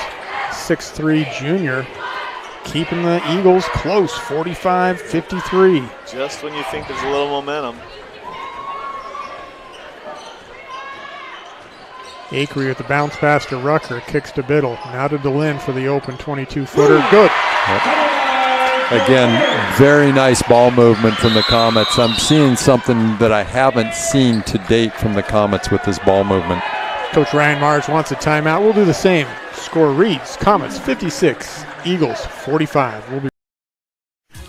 [SPEAKER 1] 6'3" junior, keeping the Eagles close, 45-53.
[SPEAKER 4] Just when you think there's a little momentum.
[SPEAKER 1] Acree with the bounce pass to Rucker, kicks to Biddle. Now to DeLynn for the open 22-footer. Good.
[SPEAKER 2] Again, very nice ball movement from the Comets. I'm seeing something that I haven't seen to date from the Comets with this ball movement.
[SPEAKER 1] Coach Ryan Mars wants a timeout. We'll do the same. Score reads, Comets 56, Eagles 45.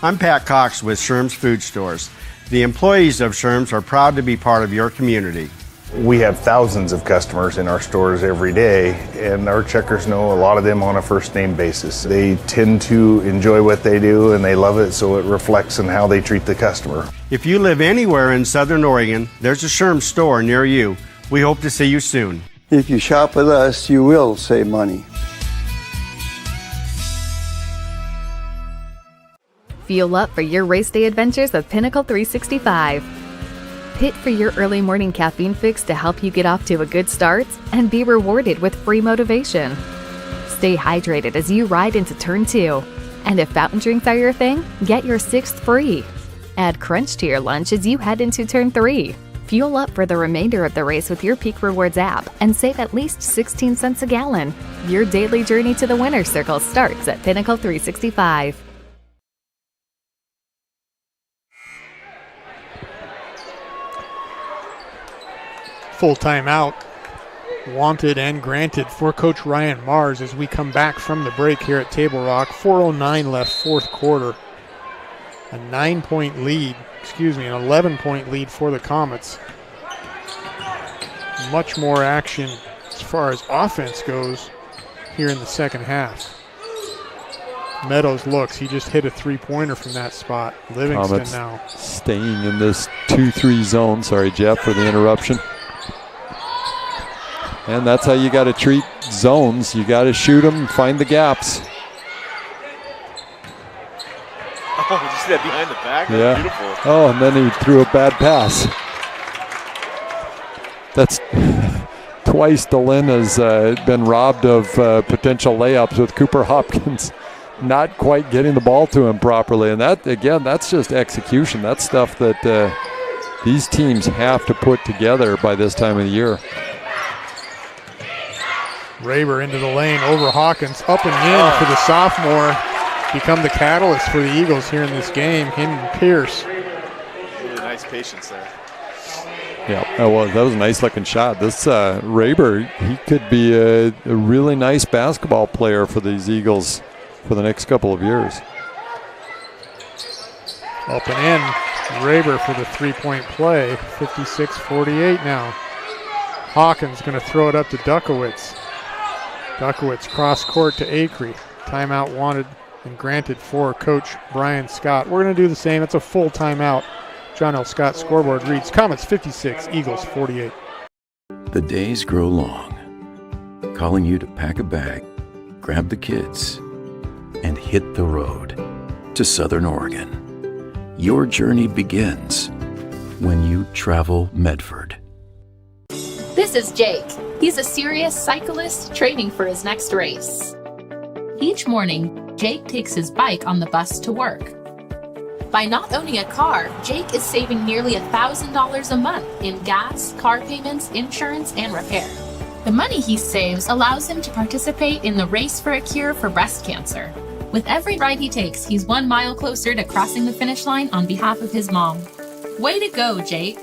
[SPEAKER 15] I'm Pat Cox with Sherm's Food Stores. The employees of Sherm's are proud to be part of your community.
[SPEAKER 16] We have thousands of customers in our stores every day, and our checkers know a lot of them on a first name basis. They tend to enjoy what they do and they love it, so it reflects in how they treat the customer.
[SPEAKER 15] If you live anywhere in Southern Oregon, there's a Sherm's store near you. We hope to see you soon.
[SPEAKER 17] If you shop with us, you will save money.
[SPEAKER 18] Fuel up for your race day adventures with Pinnacle 365. Pit for your early morning caffeine fix to help you get off to a good start and be rewarded with free motivation. Stay hydrated as you ride into Turn 2. And if fountain drinks are your thing, get your 6th free. Add Crunch to your lunch as you head into Turn 3. Fuel up for the remainder of the race with your Peak Rewards app and save at least 16 cents a gallon. Your daily journey to the winner's circle starts at Pinnacle 365.
[SPEAKER 1] Full timeout wanted and granted for Coach Ryan Mars as we come back from the break here at Table Rock. 4:09 left, fourth quarter. A 9-point lead, an 11-point lead for the Comets. Much more action as far as offense goes here in the second half. Meadows looks, he just hit a three-pointer from that spot. Livingston
[SPEAKER 2] Comets
[SPEAKER 1] now
[SPEAKER 2] staying in this 2-3 zone. Sorry, Jeff, for the interruption. And that's how you got to treat zones. You got to shoot them, find the gaps.
[SPEAKER 4] Oh, did you see that behind the back?
[SPEAKER 2] Yeah.
[SPEAKER 4] Beautiful.
[SPEAKER 2] Oh, and then he threw a bad pass. That's twice DeLynn has been robbed of potential layups with Cooper Hopkins not quite getting the ball to him properly. And that, again, that's just execution. That's stuff that these teams have to put together by this time of the year.
[SPEAKER 1] Raber into the lane over Hawkins, up and in for the sophomore. Become the catalyst for the Eagles here in this game. Him and Pierce.
[SPEAKER 4] Really nice patience there.
[SPEAKER 2] Yeah, that was a nice looking shot. This Raber, he could be a really nice basketball player for these Eagles for the next couple of years.
[SPEAKER 1] Up and in. Raber for the three-point play. 56-48 now. Hawkins going to throw it up to Dukowitz. Dukowitz cross court to Acree. Timeout wanted and granted for Coach Brian Scott. We're going to do the same. It's a full timeout. John L. Scott scoreboard reads Comets 56, Eagles 48.
[SPEAKER 19] The days grow long, calling you to pack a bag, grab the kids, and hit the road to Southern Oregon. Your journey begins when you travel Medford.
[SPEAKER 8] This is Jake. He's a serious cyclist training for his next race. Each morning, Jake takes his bike on the bus to work. By not owning a car, Jake is saving nearly $1,000 a month in gas, car payments, insurance, and repair. The money he saves allows him to participate in the Race for a Cure for breast cancer. With every ride he takes, he's 1 mile closer to crossing the finish line on behalf of his mom. Way to go, Jake.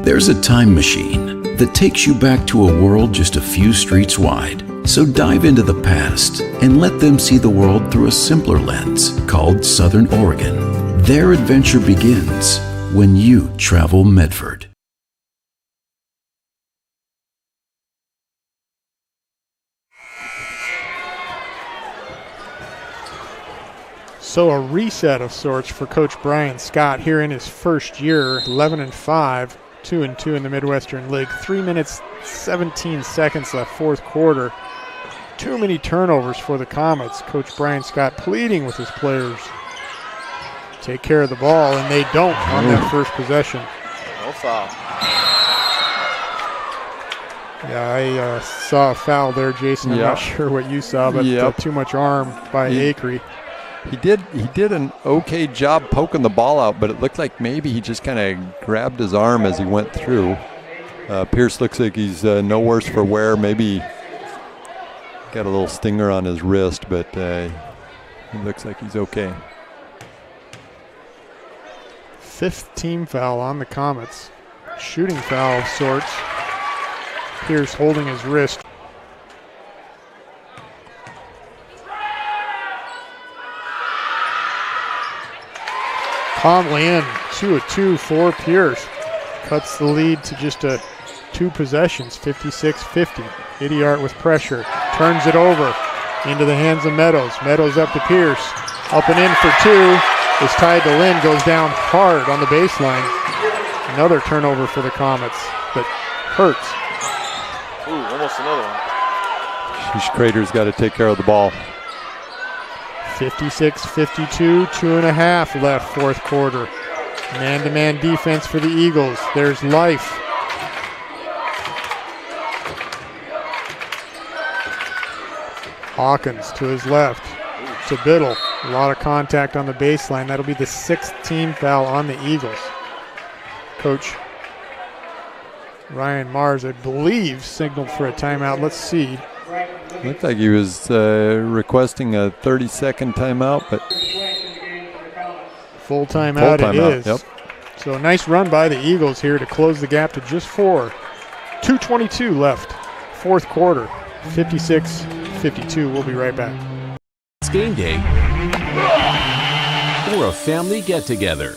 [SPEAKER 19] There's a time machine that takes you back to a world just a few streets wide. So dive into the past and let them see the world through a simpler lens called Southern Oregon. Their adventure begins when you travel Medford.
[SPEAKER 1] So a reset of sorts for Coach Brian Scott here in his first year, 11-5, 2-2 in the Midwestern League. 3 minutes, 17 seconds left, fourth quarter. Too many turnovers for the Comets. Coach Brian Scott pleading with his players. Take care of the ball, and they don't on that first possession.
[SPEAKER 4] No foul.
[SPEAKER 1] Yeah, I saw a foul there, Jason. I'm not sure what you saw, but too much arm by Acree.
[SPEAKER 2] He did an okay job poking the ball out, but it looked like maybe he just kind of grabbed his arm as he went through. Pierce looks like he's no worse for wear. Maybe got a little stinger on his wrist, but he looks like he's okay.
[SPEAKER 1] Fifth team foul on the Comets. Shooting foul of sorts. Pierce holding his wrist. Conley in, 2-2 for Pierce. Cuts the lead to just 2 possessions, 56-50. Idiart with pressure, turns it over into the hands of Meadows. Meadows up to Pierce, up and in for 2. Is tied to Lynn, goes down hard on the baseline. Another turnover for the Comets, but hurts.
[SPEAKER 4] Ooh, almost another one.
[SPEAKER 2] Crater's got to take care of the ball.
[SPEAKER 1] 56-52, 2.5 left, fourth quarter. Man-to-man defense for the Eagles. There's Life. Hawkins to his left. To Biddle. A lot of contact on the baseline. That'll be the 6th team foul on the Eagles. Coach Ryan Mars, I believe, signaled for a timeout. Let's see.
[SPEAKER 2] Looked like he was requesting a 30-second timeout, but
[SPEAKER 1] full timeout it is.
[SPEAKER 2] Yep.
[SPEAKER 1] So nice run by the Eagles here to close the gap to just 4. 2:22 left, fourth quarter, 56-52. We'll be right back.
[SPEAKER 20] It's game day or a family get-together.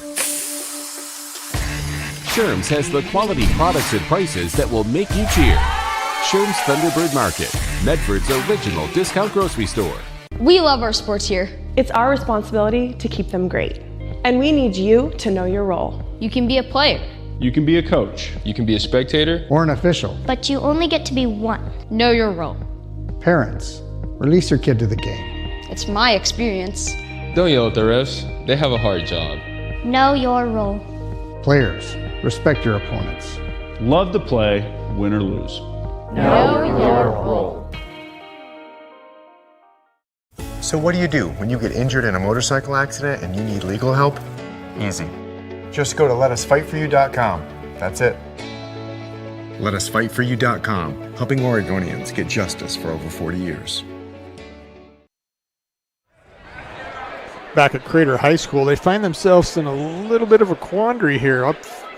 [SPEAKER 20] Sherm's has the quality products and prices that will make you cheer. Sherm's Thunderbird Market, Medford's original discount grocery store.
[SPEAKER 21] We love our sports here.
[SPEAKER 22] It's our responsibility to keep them great. And we need you to know your role.
[SPEAKER 21] You can be a player.
[SPEAKER 23] You can be a coach. You can be a spectator.
[SPEAKER 24] Or an official.
[SPEAKER 21] But you only get to be one. Know your role.
[SPEAKER 24] Parents, release your kid to the game.
[SPEAKER 21] It's my experience.
[SPEAKER 23] Don't yell at the refs. They have a hard job.
[SPEAKER 21] Know your role.
[SPEAKER 24] Players, respect your opponents.
[SPEAKER 23] Love to play, win or lose.
[SPEAKER 21] Know your role.
[SPEAKER 6] So what do when you get injured in a motorcycle accident and you need legal help? Easy. Just go to letusfightforyou.com. That's it. Letusfightforyou.com, helping Oregonians get justice for over 40 years.
[SPEAKER 1] Back at Crater High School, they find themselves in a little bit of a quandary here. Up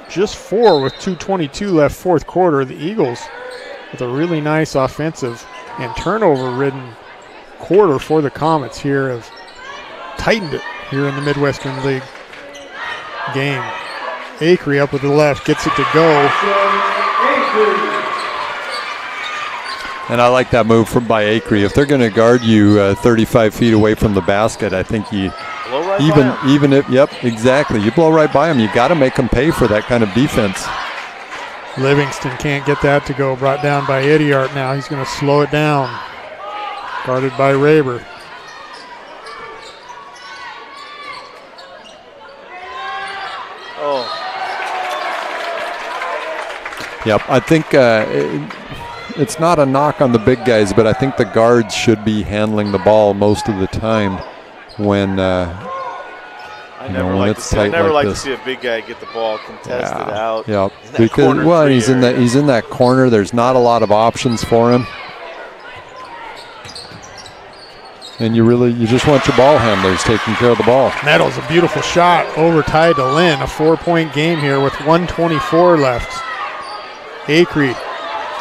[SPEAKER 1] just 4 with 2:22 left, fourth quarter. The Eagles with a really nice offensive and turnover-ridden quarter for the Comets here have tightened it here in the Midwestern League game. Acree up with the left, gets it to go.
[SPEAKER 2] And I like that move by Acree. If they're going to guard you 35 feet away from the basket, I think you
[SPEAKER 4] blow right
[SPEAKER 2] even if, yep, exactly. You blow right by them. You got to make them pay for that kind of defense.
[SPEAKER 1] Livingston can't get that to go. Brought down by Idiart now. He's going to slow it down. Guarded by Raber.
[SPEAKER 4] Oh.
[SPEAKER 2] Yep, I think it's not a knock on the big guys, but I think the guards should be handling the ball most of the time when
[SPEAKER 4] I never like to see a big guy get the ball contested out.
[SPEAKER 2] Yeah,
[SPEAKER 4] because
[SPEAKER 2] he's in that corner. There's not a lot of options for him. And you just want your ball handlers taking care of the ball.
[SPEAKER 1] Nettles, a beautiful shot over tied to Lynn. A 4-point game here with 1:24 left. Acree,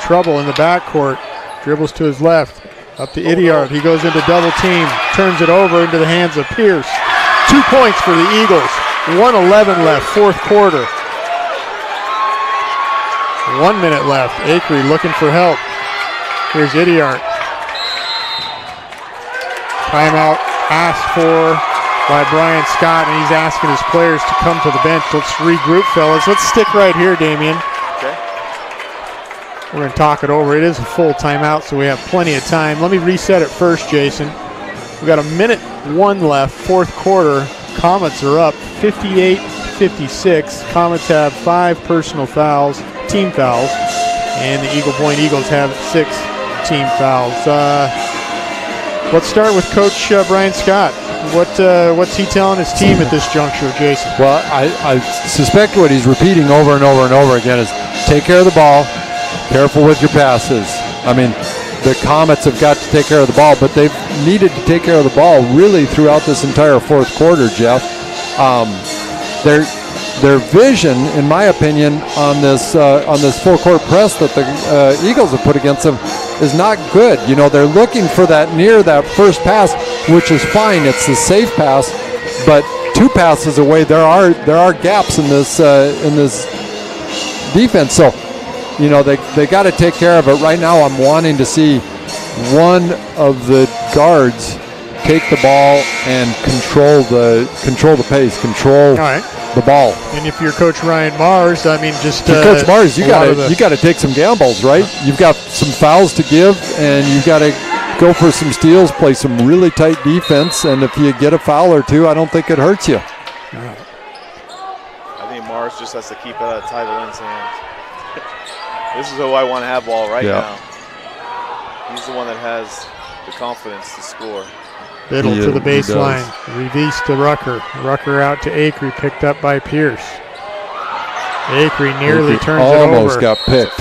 [SPEAKER 1] trouble in the backcourt. Dribbles to his left. Up to Idiart. He goes into double team. Turns it over into the hands of Pierce. 2 points for the Eagles. 1:11 left, fourth quarter. 1 minute left. Acree looking for help. Here's Idiart. Timeout asked for by Brian Scott, and he's asking his players to come to the bench. Let's regroup, fellas. Let's stick right here, Damien.
[SPEAKER 4] Okay.
[SPEAKER 1] We're going to talk it over. It is a full timeout, so we have plenty of time. Let me reset it first, Jason. We've got 1:01 left, fourth quarter. Comets are up 58-56. Comets have 5 personal fouls, team fouls, and the Eagle Point Eagles have 6 team fouls. Let's start with Coach Brian Scott. What's he telling his team at this juncture, Jason?
[SPEAKER 2] Well, I suspect what he's repeating over and over and over again is take care of the ball, careful with your passes. I mean, the Comets have got to take care of the ball, but they've needed to take care of the ball really throughout this entire fourth quarter, Jeff. Their vision, in my opinion, on this full-court press that the Eagles have put against them is not good. You know, they're looking for that first pass, which is fine. It's the safe pass, but 2 passes away, there are gaps in this defense. So, you know, they got to take care of it. Right now, I'm wanting to see one of the guards take the ball and control the pace, control the ball.
[SPEAKER 1] And if you're Coach Ryan Mars, I mean, just
[SPEAKER 2] Coach Mars, you got to take some gambles, right? You've got some fouls to give, and you've got to go for some steals, play some really tight defense, and if you get a foul or 2, I don't think it hurts you.
[SPEAKER 4] I think Mars just has to keep it out of Ty Lynn's hands. This is who I want to have ball right now. He's the one that has the confidence to score.
[SPEAKER 1] Biddle to the baseline. Release to Rucker. Rucker out to Acree, picked up by Pierce. Acree nearly turns it over.
[SPEAKER 2] Almost got picked.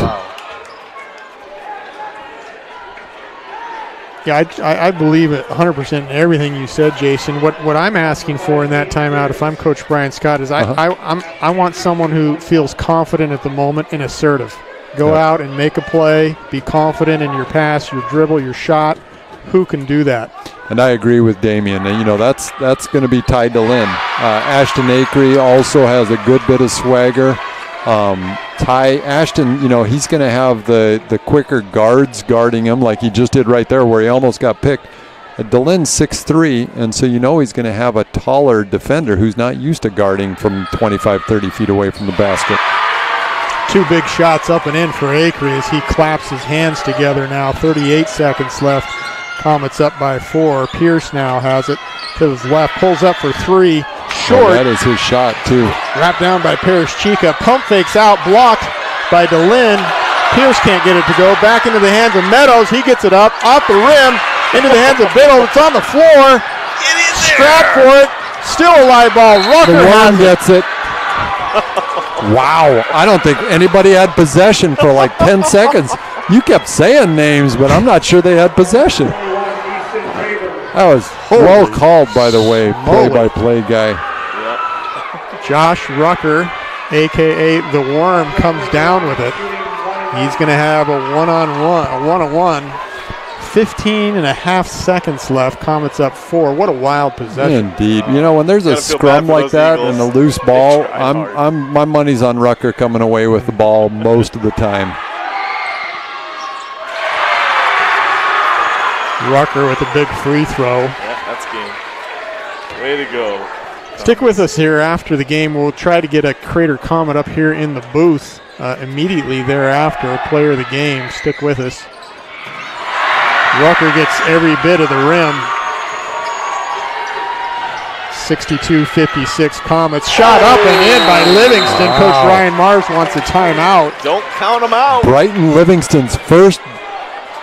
[SPEAKER 1] Yeah, I believe it 100% in everything you said, Jason. What I'm asking for in that timeout, if I'm Coach Brian Scott, is I want someone who feels confident at the moment and assertive. Go out and make a play. Be confident in your pass, your dribble, your shot. Who can do that?
[SPEAKER 2] And I agree with Damian. You know, that's going to be tied to Lynn. Ashton Acree also has a good bit of swagger. Ashton, you know, he's going to have the quicker guards guarding him like he just did right there where he almost got picked. DeLyn's 6'3", and so you know he's going to have a taller defender who's not used to guarding from 25, 30 feet away from the basket.
[SPEAKER 1] 2 big shots up and in for Acree as he claps his hands together now. 38 seconds left. Comets up by 4. Pierce now has it to his left. Pulls up for 3. Short.
[SPEAKER 2] That is his shot, too.
[SPEAKER 1] Wrapped down by Parrish Chica. Pump fakes out. Blocked by DeLynn. Pierce can't get it to go. Back into the hands of Meadows. He gets it up. Off the rim. Into the hands of Biddle. It's on the floor. Strapped for it. Still a live ball. Rucker has it.
[SPEAKER 2] Gets it. Wow. I don't think anybody had possession for like 10 seconds. You kept saying names, but I'm not sure they had possession. That was well called, by the way, play-by-play guy.
[SPEAKER 1] Josh Rucker, a.k.a. The Worm, comes down with it. He's going to have a one-on-one. 15 and a half seconds left. Comets up 4. What a wild possession.
[SPEAKER 2] Indeed. You know, when there's a scrum like that and a loose ball, my money's on Rucker coming away with the ball most of the time.
[SPEAKER 1] Rucker with a big free throw.
[SPEAKER 4] Yeah, that's game. Way to go.
[SPEAKER 1] Stick with us here after the game. We'll try to get a Crater comment up here in the booth immediately thereafter. Player of the game. Stick with us. Rucker gets every bit of the rim. 62-56 Comets. Shot up and in by Livingston. Wow. Coach Ryan Mars wants a timeout.
[SPEAKER 4] Don't count them out.
[SPEAKER 2] Brighton Livingston's first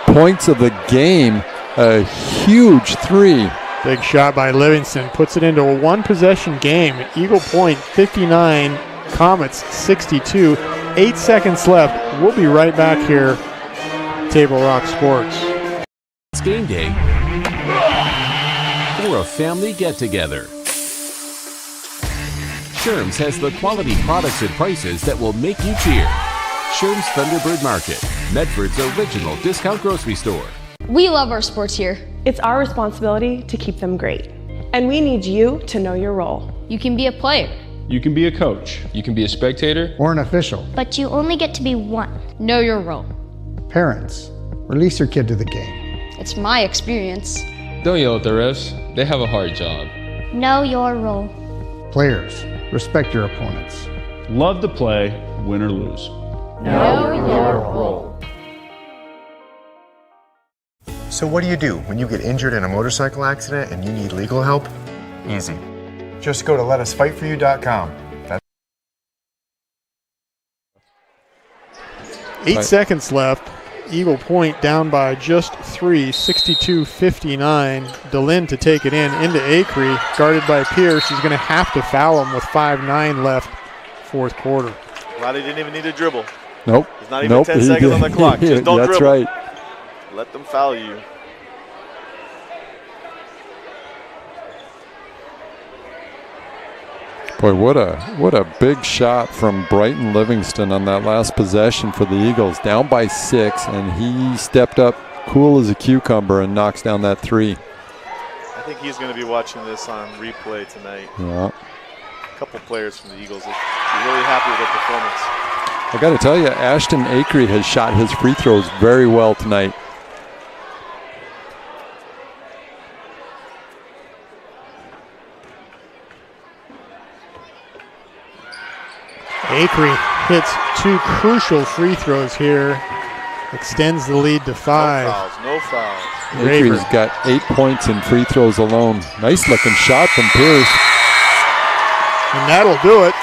[SPEAKER 2] points of the game. A huge 3.
[SPEAKER 1] Big shot by Livingston. Puts it into a one-possession game. Eagle Point 59, Comets 62. 8 seconds left. We'll be right back here. Table Rock Sports.
[SPEAKER 20] It's game day or a family get-together. Sherm's has the quality products and prices that will make you cheer. Sherm's Thunderbird Market, Medford's original discount grocery store.
[SPEAKER 21] We love our sports here.
[SPEAKER 22] It's our responsibility to keep them great. And we need you to know your role.
[SPEAKER 21] You can be a player.
[SPEAKER 23] You can be a coach. You can be a spectator.
[SPEAKER 24] Or an official.
[SPEAKER 21] But you only get to be one. Know your role.
[SPEAKER 24] Parents, release your kid to the game.
[SPEAKER 21] It's my experience.
[SPEAKER 23] Don't yell at the refs. They have a hard job.
[SPEAKER 21] Know your role.
[SPEAKER 24] Players, respect your opponents.
[SPEAKER 23] Love to play, win or lose.
[SPEAKER 21] Know your role.
[SPEAKER 6] So what do you do when you get injured in a motorcycle accident and you need legal help? Easy. Just go to letusfightforyou.com. That's
[SPEAKER 1] 8 seconds left. Eagle Point down by just 3, 62-59. DeLynn to take it into Acree, guarded by Pierce. He's going to have to foul him with 5:09 left, fourth quarter.
[SPEAKER 4] Glad he didn't even need a dribble.
[SPEAKER 2] Nope.
[SPEAKER 4] There's not even 10 seconds on the clock. Just don't
[SPEAKER 2] That's
[SPEAKER 4] dribble.
[SPEAKER 2] right.
[SPEAKER 4] Let them foul you.
[SPEAKER 2] Boy, what a big shot from Brighton Livingston on that last possession for the Eagles. Down by 6, and he stepped up cool as a cucumber and knocks down that 3.
[SPEAKER 4] I think he's going to be watching this on replay tonight.
[SPEAKER 2] Yeah.
[SPEAKER 4] A couple players from the Eagles. He's really happy with their performance.
[SPEAKER 2] I got to tell you, Ashton Acree has shot his free throws very well tonight.
[SPEAKER 1] Acree hits 2 crucial free throws here. Extends the lead to 5.
[SPEAKER 4] No fouls.
[SPEAKER 2] Acree's got 8 points in free throws alone. Nice looking shot from Pierce.
[SPEAKER 1] And that'll do it.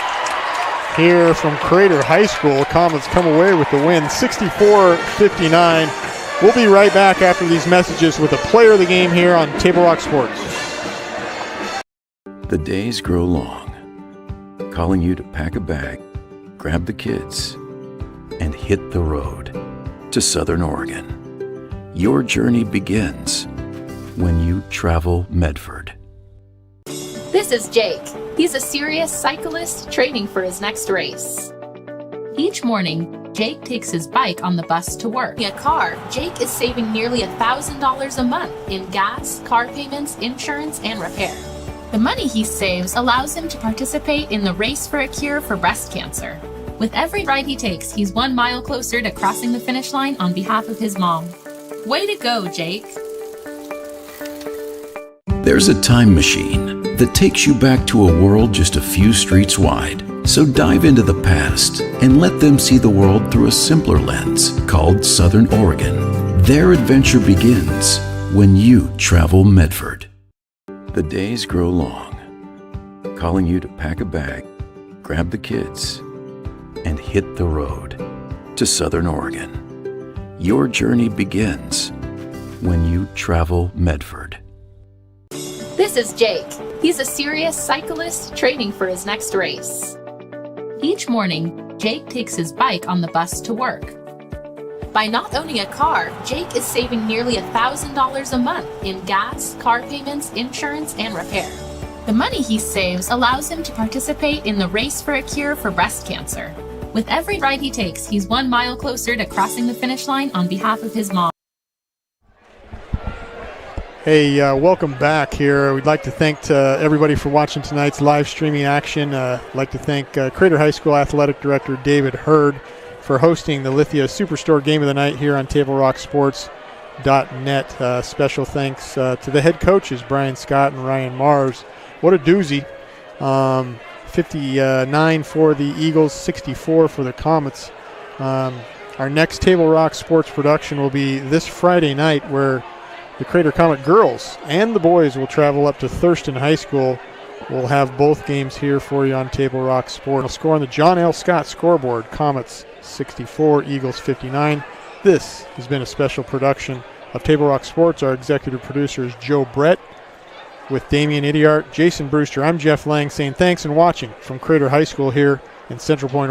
[SPEAKER 1] Here from Crater High School, Comets come away with the win, 64-59. We'll be right back after these messages with a player of the game here on Table Rock Sports.
[SPEAKER 19] The days grow long, calling you to pack a bag, grab the kids, and hit the road to Southern Oregon. Your journey begins when you travel Medford.
[SPEAKER 8] This is Jake. He's a serious cyclist training for his next race. Each morning, Jake takes his bike on the bus to work. In a car, Jake is saving nearly $1,000 a month in gas, car payments, insurance, and repair. The money he saves allows him to participate in the race for a cure for breast cancer. With every ride he takes, he's 1 mile closer to crossing the finish line on behalf of his mom. Way to go, Jake.
[SPEAKER 19] There's a time machine that takes you back to a world just a few streets wide. So dive into the past and let them see the world through a simpler lens called Southern Oregon. Their adventure begins when you travel Medford. The days grow long, calling you to pack a bag, grab the kids, and hit the road to Southern Oregon. Your journey begins when you travel Medford.
[SPEAKER 8] This is Jake. He's a serious cyclist training for his next race. Each morning, Jake takes his bike on the bus to work. By not owning a car, Jake is saving nearly $1,000 a month in gas, car payments, insurance, and repair. The money he saves allows him to participate in the race for a cure for breast cancer. With every ride he takes, he's 1 mile closer to crossing the finish line on behalf of his mom.
[SPEAKER 1] Hey, welcome back here. We'd like to thank everybody for watching tonight's live streaming action. I'd like to thank Crater High School Athletic Director David Hurd for hosting the Lithia Superstore Game of the Night here on TableRockSports.net. Special thanks to the head coaches, Brian Scott and Ryan Mars. What a doozy. 59 for the Eagles, 64 for the Comets. Our next Table Rock Sports production will be this Friday night, where the Crater Comet girls and the boys will travel up to Thurston High School. We'll have both games here for you on Table Rock Sports. We'll score on the John L. Scott scoreboard. Comets 64, Eagles 59. This has been a special production of Table Rock Sports. Our executive producer is Joe Brett with Damian Idiart, Jason Brewster. I'm Jeff Lang saying thanks and watching from Crater High School here in Central Point, Oregon.